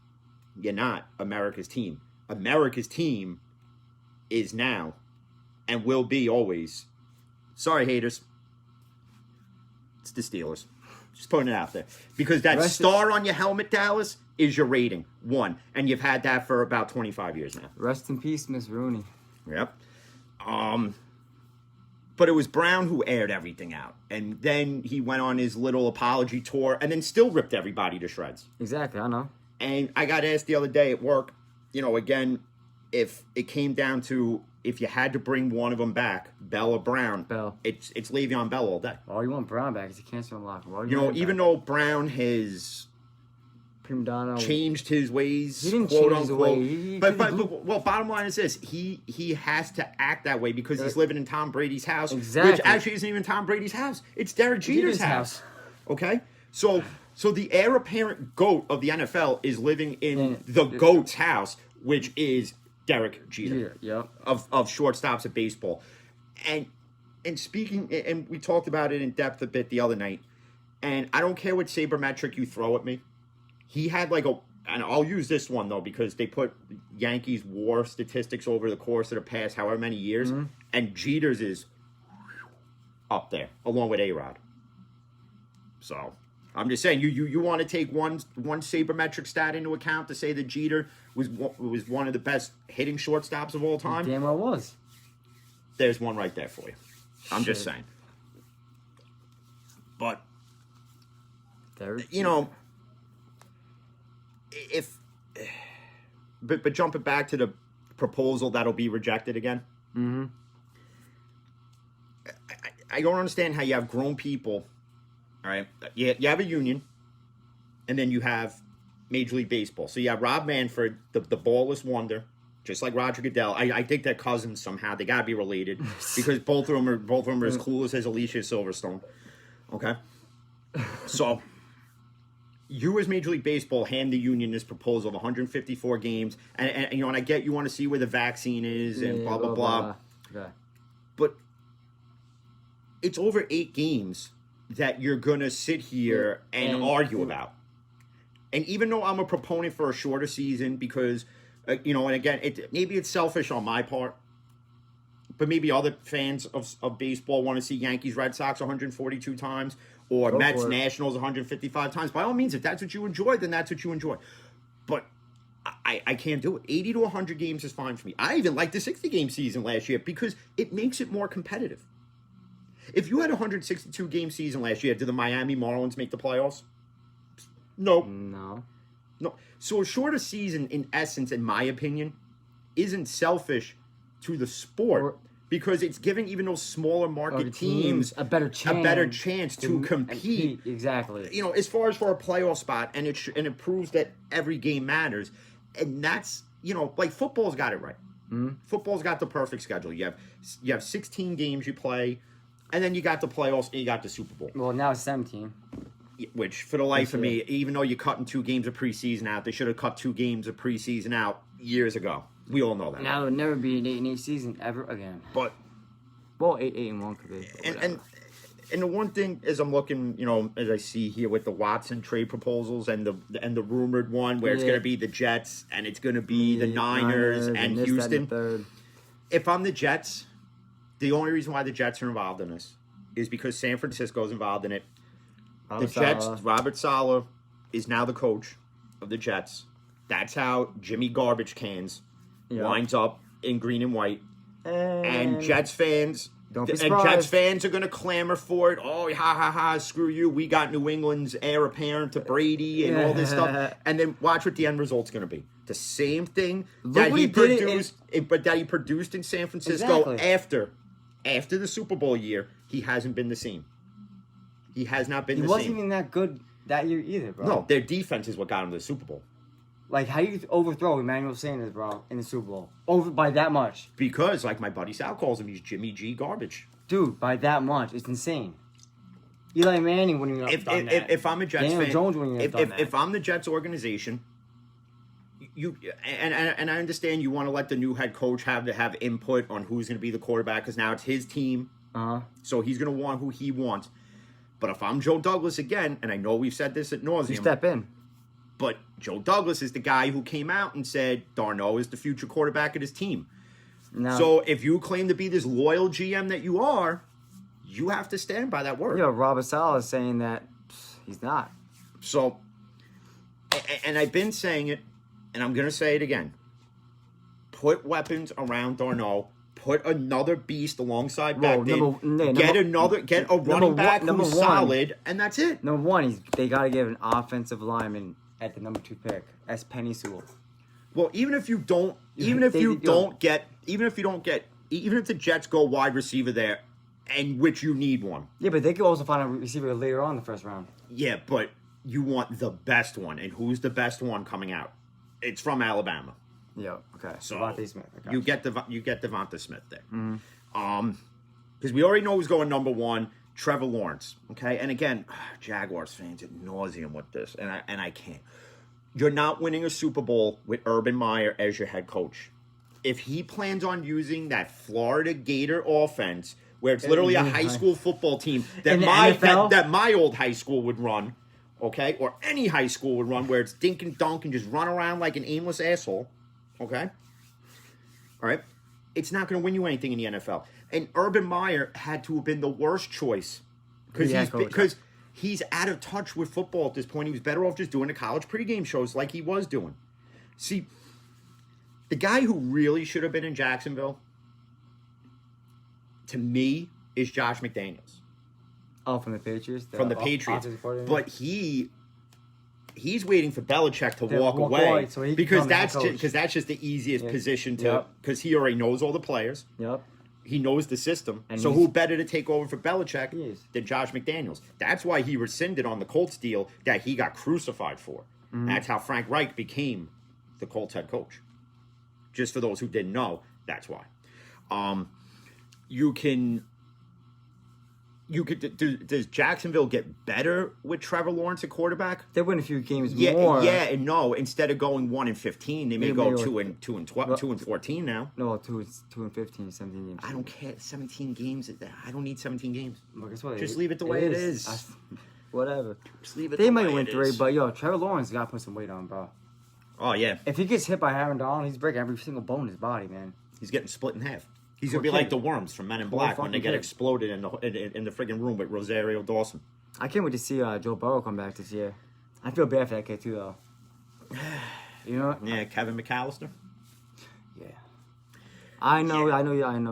You're not America's team. America's team is now and will be always. Sorry, haters. It's the Steelers. Just putting it out there. Because that star on your helmet, Dallas, is your rating. 1. And you've had that for about 25 years now. Rest in peace, Miss Rooney. Yep. But it was Brown who aired everything out. And then he went on his little apology tour and then still ripped everybody to shreds. Exactly, I know. And I got asked the other day at work, again, if it came down to if you had to bring one of them back, Bell or Brown, Bell. it's Le'Veon Bell all day. Oh, you want Brown back? He's a cancer unlocker. Even though Brown has prima donna changed his ways, he didn't quote change his unquote. way. But bottom line is this: he has to act that way because he's living in Tom Brady's house, Exactly. which actually isn't even Tom Brady's house; it's Derek Jeter's house. Okay, so the heir apparent GOAT of the NFL is living in the GOAT's house, which is Derek Jeter. Yep. Of shortstops of baseball, and speaking, and we talked about it in depth a bit the other night. And I don't care what sabermetric you throw at me. He had and I'll use this one though because they put Yankees WAR statistics over the course of the past however many years, and Jeter's is up there along with A-Rod. So I'm just saying, you want to take one sabermetric stat into account to say that Jeter was one of the best hitting shortstops of all time. Damn well was. There's one right there for you. I'm just saying. But but jumping back to the proposal that'll be rejected again. I don't understand how you have grown people. All right, you have a union, and then you have Major League Baseball. So you have Rob Manfred, the ballless wonder, just like Roger Goodell. I think they're cousins somehow. They gotta be related because both of them are as clueless as Alicia Silverstone. Okay, so you as Major League Baseball hand the union this proposal of 154 games, and you know, and I get you want to see where the vaccine is and blah blah blah. Okay. But it's over 8 games that you're gonna sit here and argue about. And even though I'm a proponent for a shorter season because, you know, and again, maybe it's selfish on my part, but maybe other fans of baseball want to see Yankees Red Sox 142 times or Mets Nationals 155 times. By all means, if that's what you enjoy, then that's what you enjoy. But I can't do it. 80 to 100 games is fine for me. I even liked the 60-game season last year because it makes it more competitive. If you had a 162-game season last year, did the Miami Marlins make the playoffs? No. So a shorter season, in essence, in my opinion, isn't selfish to the sport because it's giving even those smaller market teams a better chance to compete. Exactly. You know, as far as for a playoff spot, and it proves that every game matters, and that's, you know, like football's got it right. Mm-hmm. Football's got the perfect schedule. You have 16 games you play, and then you got the playoffs and you got the Super Bowl. Well, now it's 17. Which, for the life of me, even though you're cutting 2 games of preseason out, they should have cut 2 games of preseason out years ago. We all know that. Now it would never be an 8-8 season ever again. But 8-8-1 could be. And the one thing is, I'm looking, you know, as I see here with the Watson trade proposals and the rumored one where it's going to be the Jets and it's going to be the Niners and Houston. If I'm the Jets, the only reason why the Jets are involved in this is because San Francisco's involved in it. Robert Saleh is now the coach of the Jets. That's how Jimmy Garbage Cans winds up in green and white. And Jets fans are going to clamor for it. Oh, ha, screw you. We got New England's heir apparent to Brady and all this stuff. And then watch what the end result's going to be. The same thing that he produced in San Francisco after the Super Bowl year. He hasn't been the same. He has not been the same. He wasn't even that good that year either, bro. No, their defense is what got him to the Super Bowl. Like, how do you overthrow Emmanuel Sanders, bro, in the Super Bowl? Over by that much. Because, like my buddy Sal calls him, he's Jimmy G garbage. Dude, by that much. It's insane. Eli Manning wouldn't even have done that. If I'm a Jets Daniel fan, Jones wouldn't even have done that. If I'm the Jets organization, and I understand you want to let the new head coach have input on who's going to be the quarterback because now it's his team. So he's going to want who he wants. But if I'm Joe Douglas again, and I know we've said this at nauseum, you step in. But Joe Douglas is the guy who came out and said Darno is the future quarterback of his team. No. So if you claim to be this loyal GM that you are, you have to stand by that word. Yeah, Robert Saleh is saying that he's not. So, and I've been saying it, and I'm going to say it again. Put weapons around Darno. Put another beast alongside Becton. Get a running back who's solid, and that's it. Number one, they got to give an offensive lineman at the number 2 pick. That's Penny Sewell. Well, even if the Jets go wide receiver there, and which you need one. Yeah, but they could also find a receiver later on in the first round. Yeah, but you want the best one, and who's the best one coming out? It's from Alabama. Yeah. Okay. So Devontae Smith. Okay. You get Devonta Smith there. Mm-hmm. Because we already know who's going number 1, Trevor Lawrence. Okay, and again, Jaguars fans at nauseum with this, and I can't. You're not winning a Super Bowl with Urban Meyer as your head coach. If he plans on using that Florida Gator offense, where it's literally a high school football team that my old high school would run, okay, or any high school would run, where it's dink and dunk and just run around like an aimless asshole. Okay? All right? It's not going to win you anything in the NFL. And Urban Meyer had to have been the worst choice because he's out of touch with football at this point. He was better off just doing the college pregame shows like he was doing. See, the guy who really should have been in Jacksonville, to me, is Josh McDaniels. Oh, from the Patriots? But he's waiting for Belichick to walk away so because that's just the easiest position to, because he already knows all the players. Yep. He knows the system. And so he's- who better to take over for Belichick He is. than Josh McDaniels? That's why he rescinded on the Colts deal that he got crucified for. That's how Frank Reich became the Colts head coach. Just for those who didn't know, that's why. Does Jacksonville get better with Trevor Lawrence at quarterback? They win a few games Yeah, more. yeah, and no. Instead of going 1-15, they may They go may go- 2-14 now. No, 2-15, 17 games. I don't care. 17 games. I don't need 17 games. Well, guess what? Just leave it the way it is. Whatever. Just leave it. They the might way win it 3, is. but yo, Trevor Lawrence got to put some weight on, bro. Oh yeah, If he gets hit by Aaron Donald, he's breaking every single bone in his body, man. he's getting split in half. He's Poor gonna be kid. like the worms from Men in Poor Black when they fucking get kid. exploded in the friggin' room with Rosario Dawson. I can't wait to see Joe Burrow come back this year. I feel bad for that kid too, though. You know? Yeah, Kevin McAllister. Yeah. I know.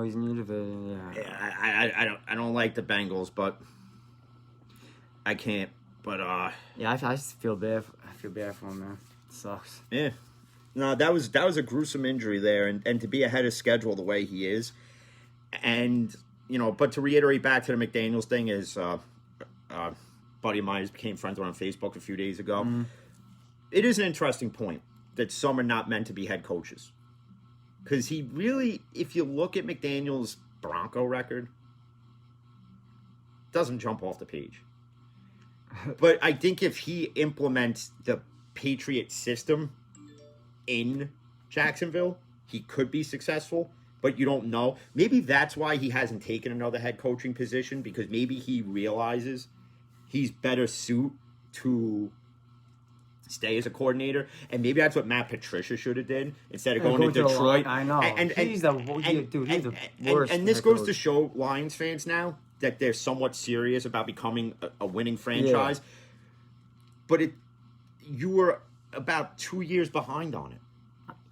He's in your division. Yeah. Yeah, I don't like the Bengals, but I can't. But Yeah, I just feel bad. I feel bad for him, man. It sucks. yeah. No, that was a gruesome injury there, and to be ahead of schedule the way he is, and but to reiterate back to the McDaniels thing is, buddy of mine just became friends with him on Facebook a few days ago. It is an interesting point that some are not meant to be head coaches, because he really, if you look at McDaniels' Bronco record, doesn't jump off the page. But I think if he implements the Patriot system in Jacksonville, he could be successful, but you don't know. Maybe that's why he hasn't taken another head coaching position, because maybe he realizes he's better suited to stay as a coordinator, and maybe that's what Matt Patricia should have did instead of going to the Detroit. line, I know. He's the worst. And this head goes coach. to show Lions fans now that they're somewhat serious about becoming a winning franchise. But you were about 2 years behind on it.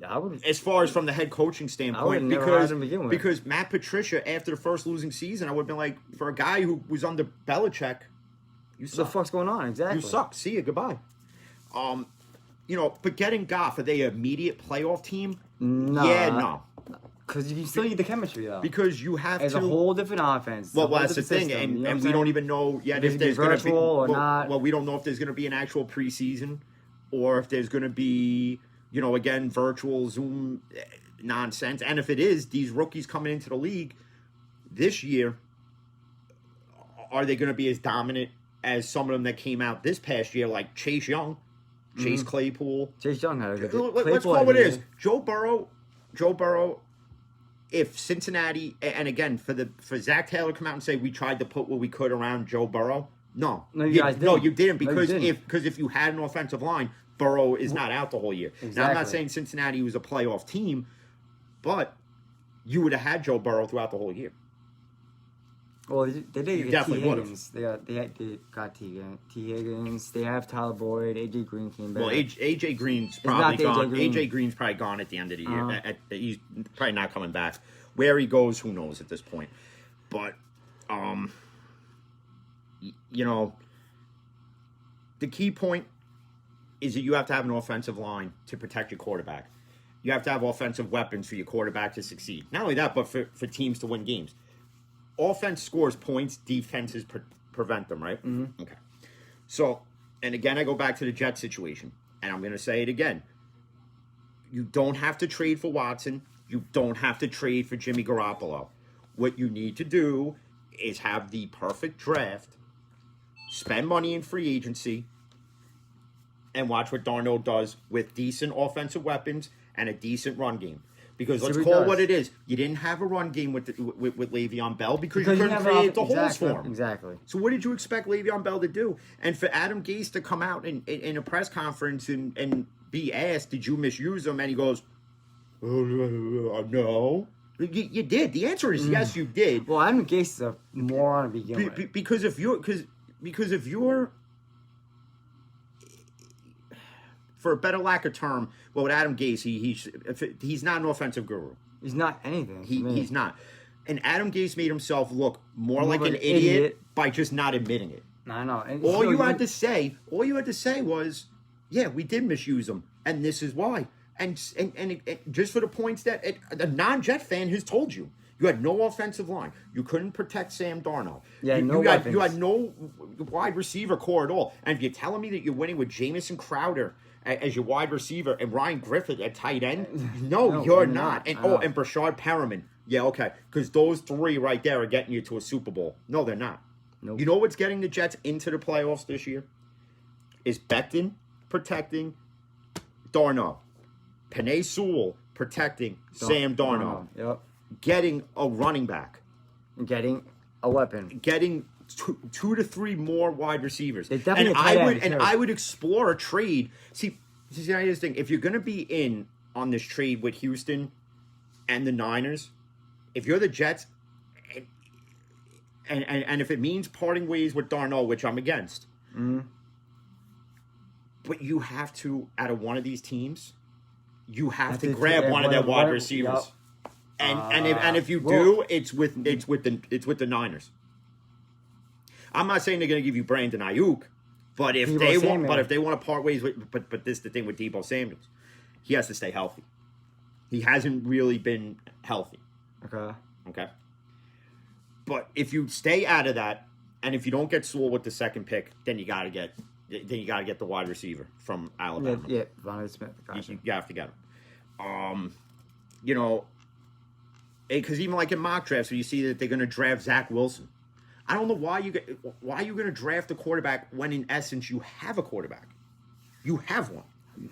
I would. As far as from the head coaching standpoint, never hired him to begin with. because Matt Patricia, after the first losing season, I would have been like, for a guy who was under Belichick, you What the suck. fuck's going on? Exactly. You suck. See you. Goodbye. But getting Goff, are they an immediate playoff team? No. Yeah, no. Because you still need the chemistry, though. Because you have It's to. a whole different offense. Well, a whole that's the different thing, system, and, you know and what we I'm don't saying? even know yet If if it's there's going to be. virtual or well, not. well, we don't know if there's going to be an actual preseason, or if there's going to be, again, virtual Zoom nonsense. And if it is, these rookies coming into the league this year, are they going to be as dominant as some of them that came out this past year, like Chase Young, Chase Claypool? Chase Young had a good. Let's Claypool call had it a is. good- Joe Burrow. If Cincinnati, and again for Zach Taylor to come out and say we tried to put what we could around Joe Burrow, no, No, you guys no, didn't. you didn't, No, you because didn't. if you had an offensive line, Burrow is not out the whole year. Now I'm not Exactly. saying Cincinnati was a playoff team, but you would have had Joe Burrow throughout the whole year. Well, they did You get definitely T. would've. Higgins. They got T. Higgins. They have Tyler Boyd. AJ Green came back. Well, AJ Green's not probably the AJ gone. Green. AJ Green's probably gone at the end of the year. Uh-huh. He's probably not coming back. Where he goes, who knows at this point. But, the key point is that you have to have an offensive line to protect your quarterback. You have to have offensive weapons for your quarterback to succeed. Not only that, but for teams to win games. Offense scores points, defenses prevent them, right? Mm-hmm. Okay. So, and again, I go back to the Jets situation, and I'm going to say it again. You don't have to trade for Watson. You don't have to trade for Jimmy Garoppolo. What you need to do is have the perfect draft, spend money in free agency, and watch what Darnold does with decent offensive weapons and a decent run game. Because let's call it what it is. You didn't have a run game with Le'Veon Bell because you couldn't create the holes for him. Exactly. So what did you expect Le'Veon Bell to do? And for Adam Gase to come out in a press conference and be asked, did you misuse him? And he goes, no. You did. The answer is yes, you did. Well, Adam Gase is a moron to begin with. Because if you're for a better lack of term, well, with Adam Gase, he's not an offensive guru. He's not anything. to me. He's not. And Adam Gase made himself look more like of an an idiot idiot. by just not admitting it. I know. And All so you had to say was, yeah, we did misuse him, and this is why. And just for the points that a non-Jet fan has told you. You had no offensive line. You couldn't protect Sam Darnold. Yeah, you, no you had weapons. no wide receiver core at all. And if you're telling me that you're winning with Jamison Crowder as your wide receiver and Ryan Griffith at tight end, no, you're not. And and Brashard Perriman. Yeah, okay. Because those three right there are getting you to a Super Bowl. No, they're not. Nope. You know what's getting the Jets into the playoffs this year? Is Becton protecting Darnold. Penei Sewell protecting Sam Darnold. Yep. Getting a running back. Getting a weapon. Getting two to three more wide receivers. They definitely I would explore a trade. See, here's the thing. If you're going to be in on this trade with Houston and the Niners, if you're the Jets, and if it means parting ways with Darnold, which I'm against, but you have to, out of one of these teams, you have to grab one of their wide receivers. Yep. And if you do, it's with the Niners. I'm not saying they're going to give you Brandon Ayuk, but if they want to part ways with, but this is the thing with Deebo Samuels, he has to stay healthy. He hasn't really been healthy. Okay. But if you stay out of that, and if you don't get Sewell with the second pick, then you got to get the wide receiver from Alabama. Yeah, Von Smith. Gotcha. You have to get him. Because even like in mock drafts, where you see that they're going to draft Zach Wilson, I don't know why you're going to draft a quarterback when in essence you have a quarterback. You have one.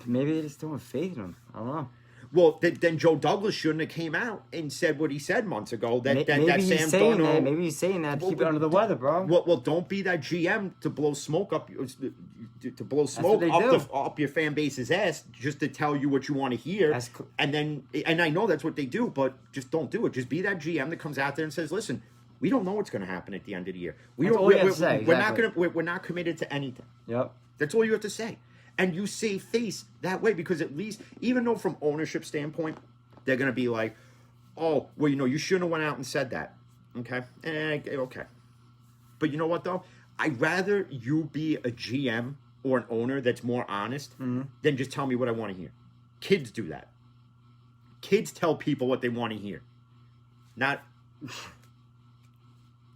Maybe they just don't have faith in him. I don't know. Well, then Joe Douglas shouldn't have came out and said what he said months ago. That Sam Darnold. Maybe he's saying that to keep it under the weather, bro. Well, don't be that GM to blow smoke up up your fan base's ass just to tell you what you want to hear. And I know that's what they do, but just don't do it. Just be that GM that comes out there and says, "Listen, we don't know what's going to happen at the end of the year. We're not committed to anything." Yep. That's all you have to say. And you save face that way because at least, even though from ownership standpoint, they're going to be like, oh, well, you shouldn't have went out and said that. Okay? Okay. But you know what, though? I'd rather you be a GM or an owner that's more honest than just tell me what I want to hear. Kids do that. Kids tell people what they want to hear. Not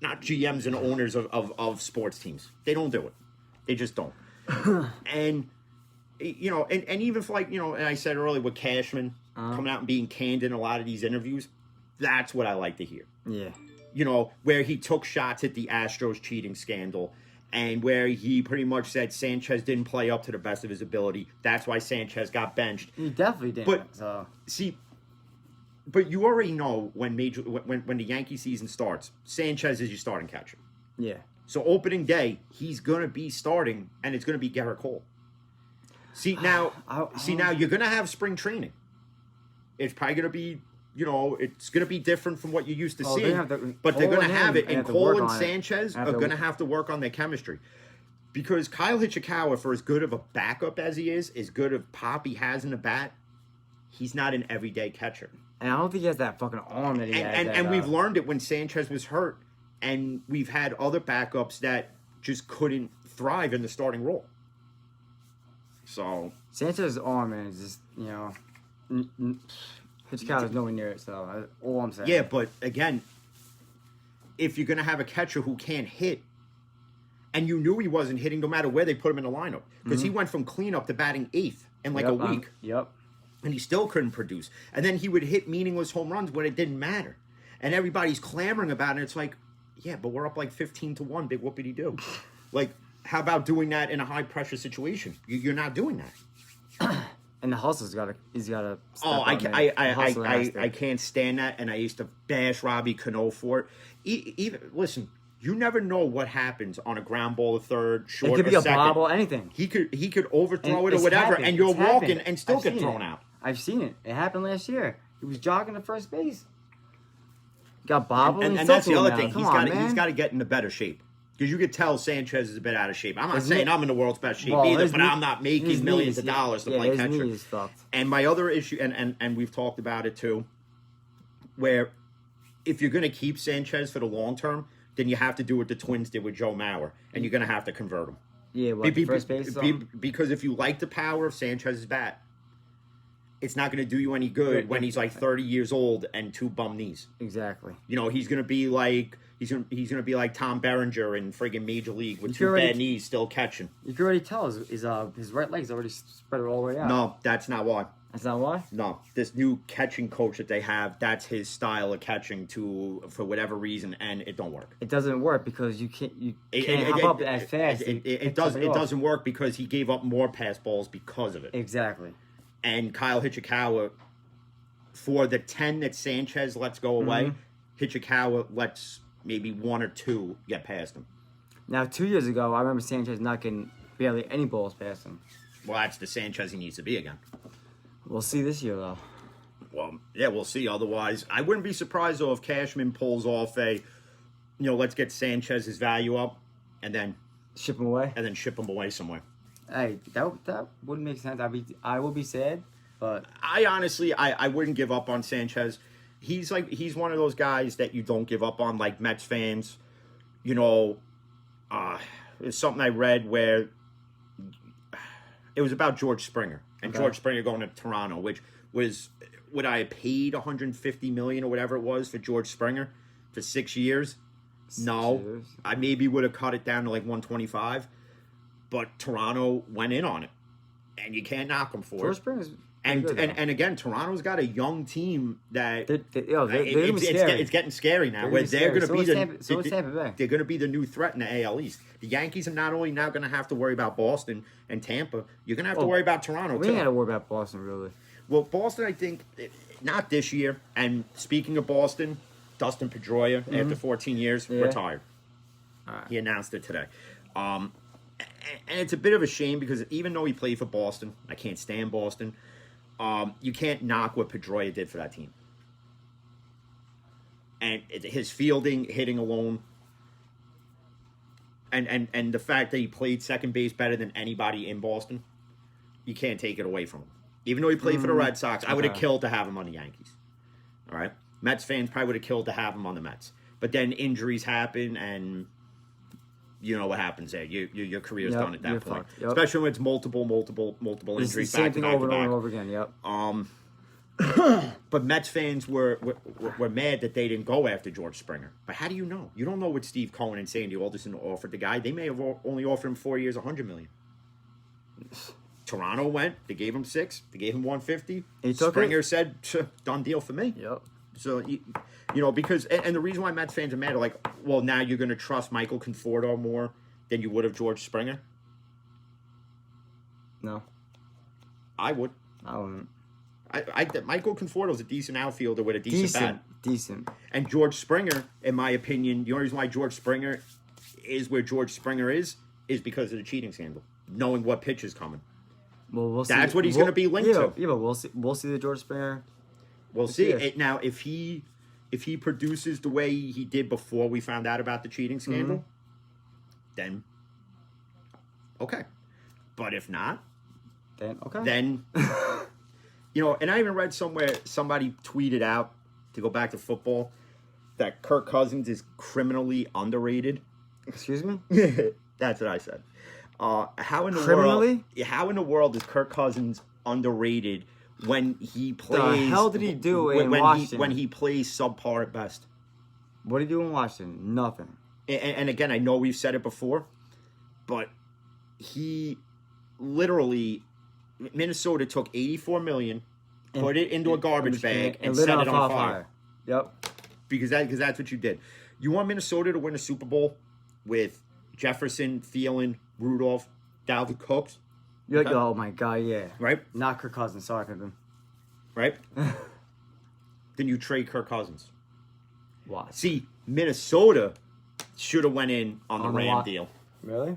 GMs and owners of sports teams. They don't do it. They just don't. And... and even for and I said earlier with Cashman coming out and being candid in a lot of these interviews, that's what I like to hear. Yeah. Where he took shots at the Astros cheating scandal and where he pretty much said Sanchez didn't play up to the best of his ability. That's why Sanchez got benched. He definitely did. But you already know when the Yankee season starts, Sanchez is your starting catcher. Yeah. So opening day, he's going to be starting, and it's going to be Gerrit Cole. See now, you're going to have spring training. It's probably going to be, it's going to be different from what you used to see. But they're going to have it, and Cole and Sanchez are going to have to work on their chemistry. Because Kyle Ichikawa, for as good of a backup as he is, as good of pop he has in the bat, he's not an everyday catcher. And I don't think he has that fucking arm that he has. And we've learned it when Sanchez was hurt, and we've had other backups that just couldn't thrive in the starting role. So Sanchez's arm, man, is just Hitchcock is nowhere near it. So that's all I'm saying. Yeah, but again, if you're gonna have a catcher who can't hit, and you knew he wasn't hitting no matter where they put him in the lineup, because he went from cleanup to batting eighth in a week. And he still couldn't produce. And then he would hit meaningless home runs when it didn't matter, and everybody's clamoring about it. It's like, yeah, but we're up like 15-1. Big whoopity do. How about doing that in a high pressure situation? You're not doing that. And the hustle's he's got to. Oh, I can't stand that, and I used to bash Robbie Cano for it. Even listen, you never know what happens on a ground ball, a third, short, it could be a second. bobble, anything. He could overthrow it or whatever, and you're walking and still get thrown out. I've seen it. It happened last year. He was jogging to first base. Got bobbled, and that's the other thing. He's got to get into better shape. Because you could tell Sanchez is a bit out of shape. I'm not saying I'm in the world's best shape either, but I'm not making millions of dollars to play catcher. And my other issue, and we've talked about it too, where if you're going to keep Sanchez for the long term, then you have to do what the Twins did with Joe Mauer, and you're going to have to convert him. Yeah, first base. Because if you like the power of Sanchez's bat, it's not going to do you any good when he's like 30 years old and 2 bum knees. Exactly. You know, he's going to be like he's going to be like Tom Berenger in friggin' Major League with 2 bad knees still catching. You can already tell his right leg's already spread all the way out. No, that's not why. That's not why? No, this new catching coach that they have, that's his style of catching for whatever reason, and it don't work. It doesn't work because you can't hop up as fast. It doesn't work because he gave up more pass balls because of it. Exactly. And Kyle Hichikawa, for the 10 that Sanchez lets go away, Hichikawa lets maybe 1 or 2 get past him. Now, 2 years ago, I remember Sanchez not getting barely any balls past him. Well, that's the Sanchez he needs to be again. We'll see this year, though. Well, yeah, we'll see. Otherwise, I wouldn't be surprised, though, if Cashman pulls off let's get Sanchez's value up and then ship him away? And then ship him away somewhere. Hey, that wouldn't make sense. I would be sad, but... I honestly, I wouldn't give up on Sanchez. He's one of those guys that you don't give up on, like Mets fans. You know, it's something I read where it was about George Springer. And George Springer going to Toronto, which was, would I have paid $150 million or whatever it was for George Springer for 6 years? No. I maybe would have cut it down to like 125, but Toronto went in on it, and you can't knock them for George it. Springer's And again, Toronto's got a young team that it's getting scary now. Where they're going to be they're going to be the new threat in the AL East. The Yankees are not only now going to have to worry about Boston and Tampa, you're going to have to worry about Toronto we too. ain't got to worry about Boston really. Well, Boston, I think, not this year. And speaking of Boston, Dustin Pedroia, after 14 years, retired. Right. He announced it today. And it's a bit of a shame because even though he played for Boston, I can't stand Boston. You can't knock what Pedroia did for that team. And his fielding, hitting alone, and the fact that he played second base better than anybody in Boston, you can't take it away from him. Even though he played for the Red Sox, I would have killed to have him on the Yankees. All right? Mets fans probably would have killed to have him on the Mets. But then injuries happen, and you know what happens there. Your career's done at that point. Yep. Especially when it's multiple injuries. It's the same thing over and over again, yep. But Mets fans were mad that they didn't go after George Springer. But how do you know? You don't know what Steve Cohen and Sandy Alderson offered the guy. They may have only offered him 4 years, $100 million. Toronto went. They gave him 6. They gave him 150. Springer said, "Done deal for me." Yep. So you know, because and the reason why Mets fans are mad are like, well, now you're going to trust Michael Conforto more than you would have George Springer. No, I would. I wouldn't. Michael Conforto's a decent outfielder with a decent bat. Decent. And George Springer, in my opinion, the only reason why George Springer is where George Springer is because of the cheating scandal. Knowing what pitch is coming. Well, we'll see. That's what he's going to be linked to. Yeah, but we'll see. We'll see the George Springer. We'll see it now. If he produces the way he did before we found out about the cheating scandal, then okay. But if not, then okay. Then you know. And I even read somewhere somebody tweeted out, to go back to football, that Kirk Cousins is criminally underrated. Excuse me? That's what I said. How in the criminally? world? How in the world is Kirk Cousins underrated when he plays? The hell did he do in Washington? When he plays subpar at best? What did he do in Washington? Nothing. And again, I know we've said it before, but he literally, Minnesota took $84 million, put it into a garbage bag, and set it on fire. Yep. Because that's what you did. You want Minnesota to win a Super Bowl with Jefferson, Thielen, Rudolph, Dalvin Cooks. You're like, oh my God, yeah. Right? Not Kirk Cousins. Sorry, Pippin. Right? Then you trade Kirk Cousins. Why? See, Minnesota should have went in on the Ram deal. Really?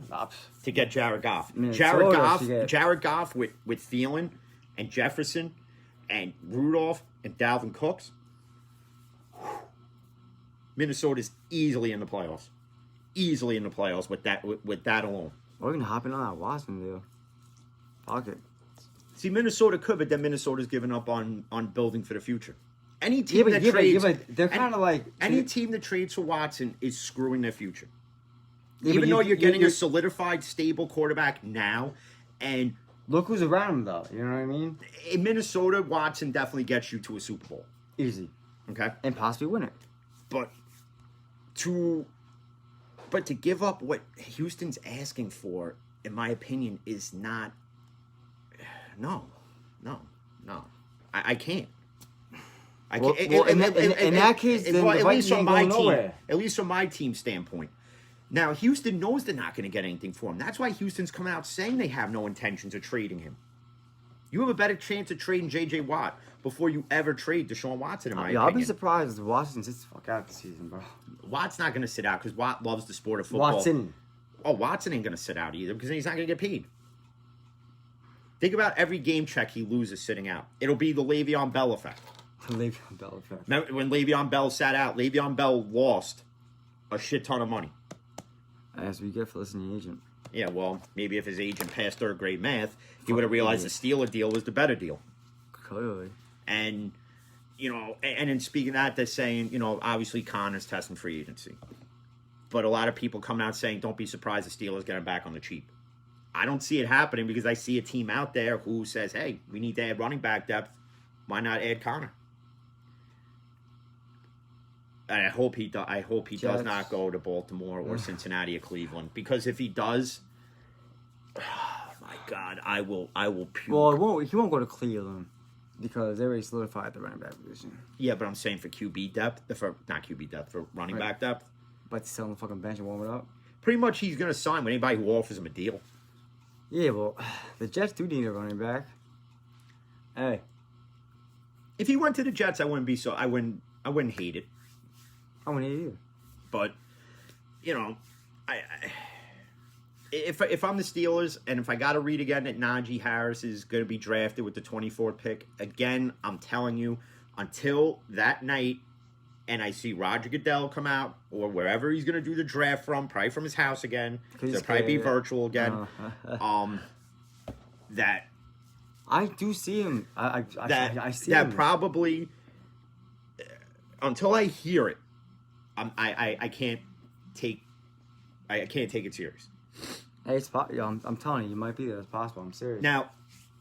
To get Jared Goff. Minnesota Jared Goff with Thielen and Jefferson and Rudolph and Dalvin Cooks. Minnesota's easily in the playoffs. Easily in the playoffs with that alone. We're going to hop in on that Washington deal. Fuck it. See, Minnesota could, but then Minnesota's given up on building for the future. Any team that trades, they're kind of like any team that trades for Watson is screwing their future. Even though you're getting a solidified, stable quarterback now, and Look who's around him, though. You know what I mean? In Minnesota, Watson definitely gets you to a Super Bowl. Easy. Okay? And possibly win it. But to give up what Houston's asking for, in my opinion, is not. No. I can't. I can't. Well, in that case, then well, the at least Vikings from ain't my going team, nowhere. at least from my team standpoint. Now, Houston knows they're not going to get anything for him. That's why Houston's coming out saying they have no intentions of trading him. You have a better chance of trading J.J. Watt before you ever trade Deshaun Watson, in my opinion. I'll be surprised if Washington sits the fuck out this season, bro. Watt's not going to sit out because Watt loves the sport of football. Watson. Oh, Watson ain't going to sit out either because he's not going to get paid. Think about every game check he loses sitting out. It'll be the Le'Veon Bell effect. Le'Veon Bell effect. Remember when Le'Veon Bell sat out, Le'Veon Bell lost a shit ton of money. That's what you get for listening to your agent. Yeah, well, maybe if his agent passed third grade math, he would have realized the Steeler deal was the better deal. Clearly. And, and in speaking of that, they're saying, obviously Connor's testing free agency. But a lot of people come out saying, don't be surprised the Steelers get him back on the cheap. I don't see it happening because I see a team out there who says, hey, we need to add running back depth. Why not add Connor? And I hope he does not go to Baltimore or Cincinnati or Cleveland, because if he does, oh my God, I will puke. Well, he won't go to Cleveland because they already solidified the running back position. Yeah, but I'm saying for QB depth, for running back depth. But to sit on the fucking bench and warm it up. Pretty much, he's gonna sign with anybody who offers him a deal. Yeah, well, the Jets do need a running back. Hey, if he went to the Jets, I wouldn't hate it. I wouldn't hate it either. But, if I'm the Steelers and if I got to read again that Najee Harris is going to be drafted with the 24th pick, again, I'm telling you, until that night and I see Roger Goodell come out or wherever he's going to do the draft from, probably from his house again, it'll probably be virtual again, that... I do see him. I see that him. Probably, until I hear it, I can't take it serious. Hey, I'm telling you, you might be there. It's possible. I'm serious. Now,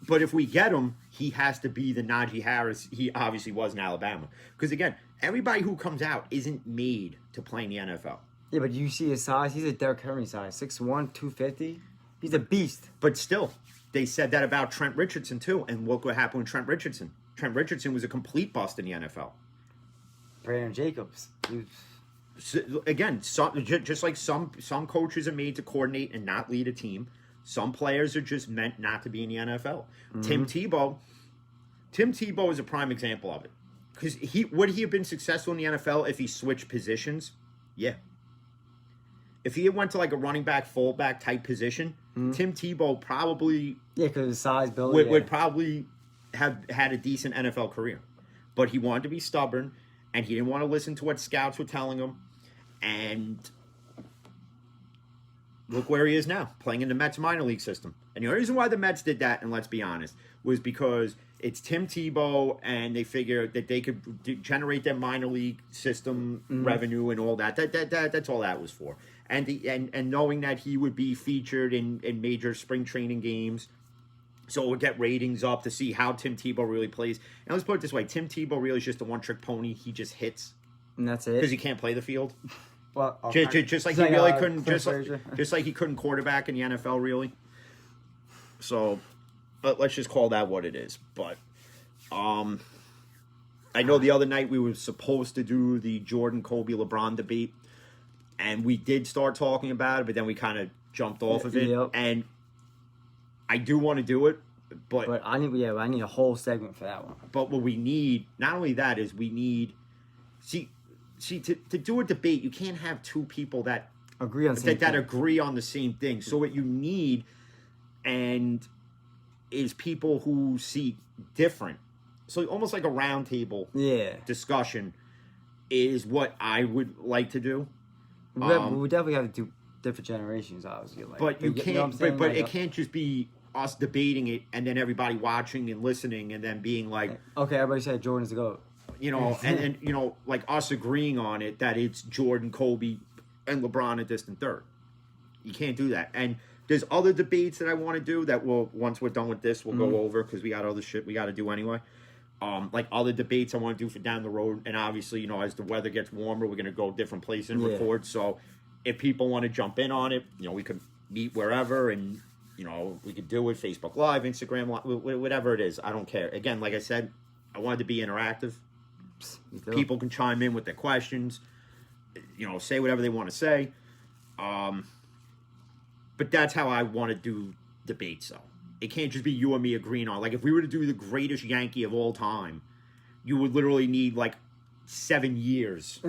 but if we get him, he has to be the Najee Harris he obviously was in Alabama. Because again, everybody who comes out isn't made to play in the NFL. Yeah, but you see his size. He's a Derrick Henry size, 6'1", 250. He's a beast. But still, they said that about Trent Richardson too. And look what happened with Trent Richardson. Trent Richardson was a complete bust in the NFL. Brandon Jacobs. So, again, just like some coaches are made to coordinate and not lead a team, some players are just meant not to be in the NFL. Mm-hmm. Tim Tebow is a prime example of it. Because would he have been successful in the NFL if he switched positions? Yeah. If he had went to like a running back, fullback type position, Tim Tebow probably because his size, build, would probably have had a decent NFL career. But he wanted to be stubborn, and he didn't want to listen to what scouts were telling him. And look where he is now, playing in the Mets minor league system. And the only reason why the Mets did that, and let's be honest, was because it's Tim Tebow, and they figured that they could generate their minor league system revenue and all that. That's all that was for. And knowing that he would be featured in major spring training games, so it would get ratings up to see how Tim Tebow really plays. And let's put it this way, Tim Tebow really is just a one-trick pony. He just hits. And that's it. Because he can't play the field. Well, just like he really couldn't, just like he couldn't quarterback in the NFL, really. So, but let's just call that what it is. But, I know the other night we were supposed to do the Jordan, Kobe, LeBron debate, and we did start talking about it, but then we kind of jumped off of it. Yep. And I do want to do it, but I need a whole segment for that one. But what we need, not only that, is we need to do a debate, you can't have two people that agree on the same thing. So what you need is people who see different. So almost like a round table discussion is what I would like to do. We definitely have to do different generations, obviously. But you can't. But it can't just be us debating it and then everybody watching and listening and then being like, okay, everybody said Jordan's the GOAT. And like us agreeing on it that it's Jordan, Kobe, and LeBron a distant third. You can't do that. And There's other debates that I want to do that once we're done with this, we'll go over because we got other shit we got to do anyway. Like other debates I want to do for down the road. And obviously, as the weather gets warmer, we're going to go different places and record. So if people want to jump in on it, we could meet wherever and, we could do it. Facebook Live, Instagram Live, whatever it is. I don't care. Again, like I said, I wanted to be interactive. People can chime in with their questions, say whatever they want to say. But that's how I want to do debates, though. It can't just be you and me agreeing on. Like, if we were to do the greatest Yankee of all time, you would literally need, 7 years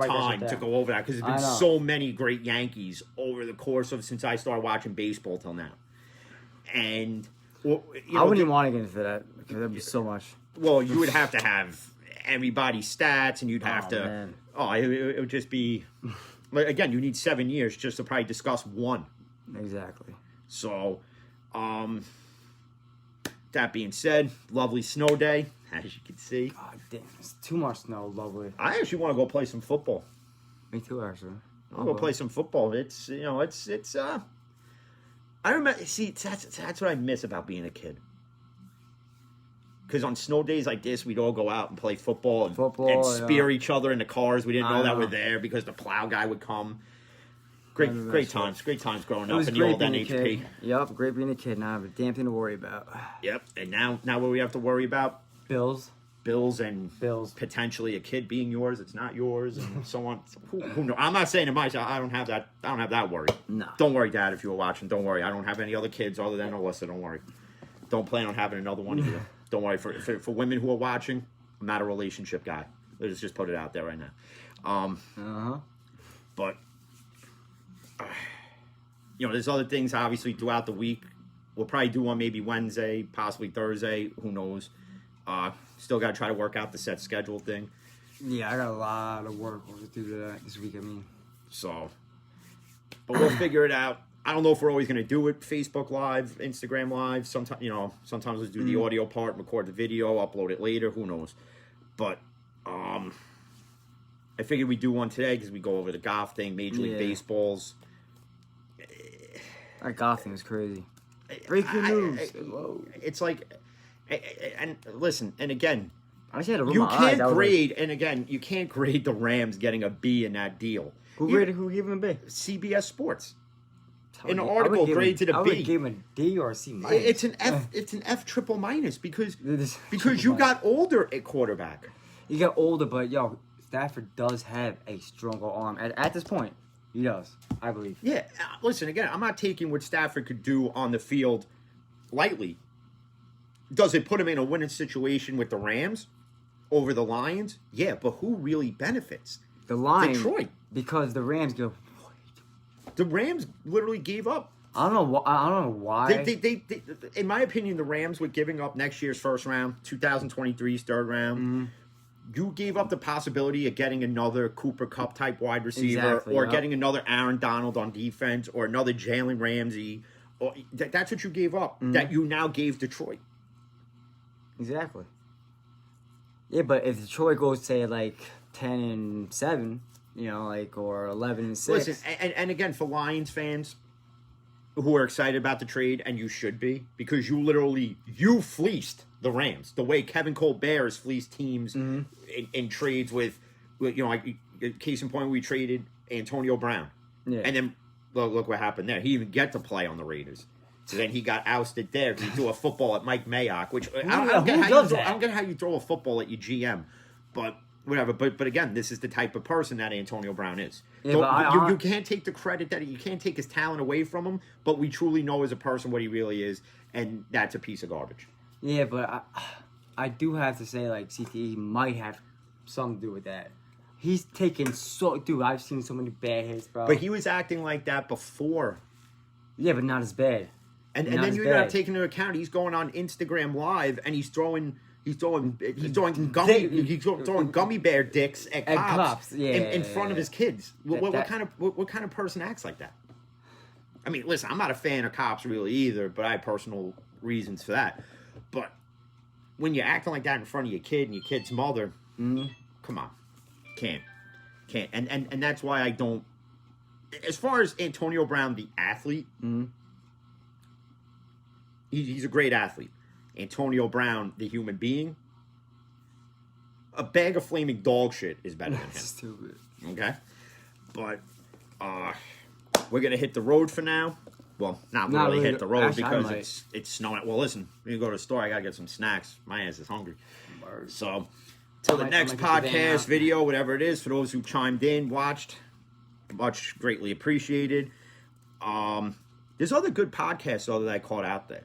time to go over that. Because there's been so many great Yankees over the course of since I started watching baseball till now. And, I wouldn't even want to get into that because that'd be so much. Well, you would have to have everybody's stats, and you'd have to... Man. It would just be... Again, you need 7 years just to probably discuss one. Exactly. So, that being said, lovely snow day, as you can see. God damn, it's too much snow. Lovely. I actually want to go play some football. Me too, actually. I'll go play some football. It's, I remember, see, that's what I miss about being a kid. Because on snow days like this, we'd all go out and play football and spear each other in the cars. We didn't know that we're there because the plow guy would come. Great times growing up in the old NHP. Yep, great being a kid. Now I have a damn thing to worry about. Yep, and now what we have to worry about? Bills and potentially a kid being yours. It's not yours, and so on. Who knows? I'm not saying to myself, I don't have that worry. No. Don't worry, Dad. If you were watching, don't worry. I don't have any other kids other than Alyssa. Don't worry. Don't plan on having another one either. Don't worry. For women who are watching, I'm not a relationship guy. Let's just put it out there right now. But there's other things obviously throughout the week. We'll probably do one maybe Wednesday, possibly Thursday. Who knows? Still got to try to work out the set schedule thing. Yeah, I got a lot of work to do this week. So, but we'll figure it out. I don't know if we're always going to do it. Facebook Live, Instagram Live. Sometimes, let's do the audio part, record the video, upload it later. Who knows? But I figured we'd do one today because we go over the golf thing, Major League Baseball's. That golf thing is crazy. Breaking news. It's like, and listen, and again, I just had to roll you my can't eyes. grade, and again, you can't grade the Rams getting a B in that deal. Who gave him a B? CBS Sports. An article graded a B. I would give him a D or a C minus. It's an F. It's an F triple minus because you got older at quarterback. You got older, but Stafford does have a stronger arm at this point. He does, I believe. Yeah. Listen, again, I'm not taking what Stafford could do on the field lightly. Does it put him in a winning situation with the Rams over the Lions? Yeah, but who really benefits? The Lions. Detroit. Because the Rams go. The Rams literally gave up. I don't know why. They in my opinion, the Rams were giving up next year's first round, 2023's third round. Mm-hmm. You gave up the possibility of getting another Cooper Kupp type wide receiver, or getting another Aaron Donald on defense, or another Jalen Ramsey. Or that's what you gave up. That you now gave Detroit. Exactly. Yeah, but if Detroit goes say 10-7. Or 11-6. Listen, and again, for Lions fans who are excited about the trade, and you should be, because you fleeced the Rams the way Kevin Colbert has fleeced teams in trades with case in point, we traded Antonio Brown. Yeah. And then look what happened there. He even get to play on the Raiders. So then he got ousted there because he threw a football at Mike Mayock, which I don't get how you throw a football at your GM, but whatever. But again, this is the type of person that Antonio Brown is. Yeah, you can't take the credit you can't take his talent away from him, but we truly know as a person what he really is, and that's a piece of garbage. Yeah, but I do have to say, CTE might have something to do with that. He's taken dude, I've seen so many bad hits, bro. But he was acting like that before. Yeah, but not as bad. And then you're not taking into account he's going on Instagram Live and he's throwing gummy bear dicks at cops in front of his kids. What kind of person acts like that? I mean, listen, I'm not a fan of cops really either, but I have personal reasons for that. But when you're acting like that in front of your kid and your kid's mother, come on, can't, and that's why I don't as far as Antonio Brown, the athlete, he's a great athlete. Antonio Brown, the human being, a bag of flaming dog shit is better than him. Stupid. Okay? But we're going to hit the road for now. Well, not really hit the road Actually, because it's snowing. Well, listen, we can go to the store. I got to get some snacks. My ass is hungry. So, till the next podcast, video, whatever it is, for those who chimed in, watched, much greatly appreciated. There's other good podcasts though that I caught out there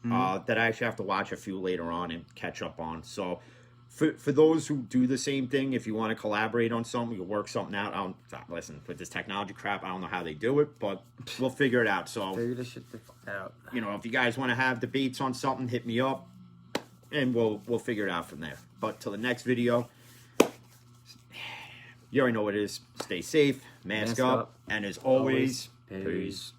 that I actually have to watch a few later on and catch up on. So, for those who do the same thing, if you want to collaborate on something, you work something out. Listen, with this technology crap, I don't know how they do it, but we'll figure it out. So, figure this shit the fuck out. You know, if you guys want to have debates on something, hit me up, and we'll figure it out from there. But till the next video, you already know what it is. Stay safe, mask up, and as always, peace.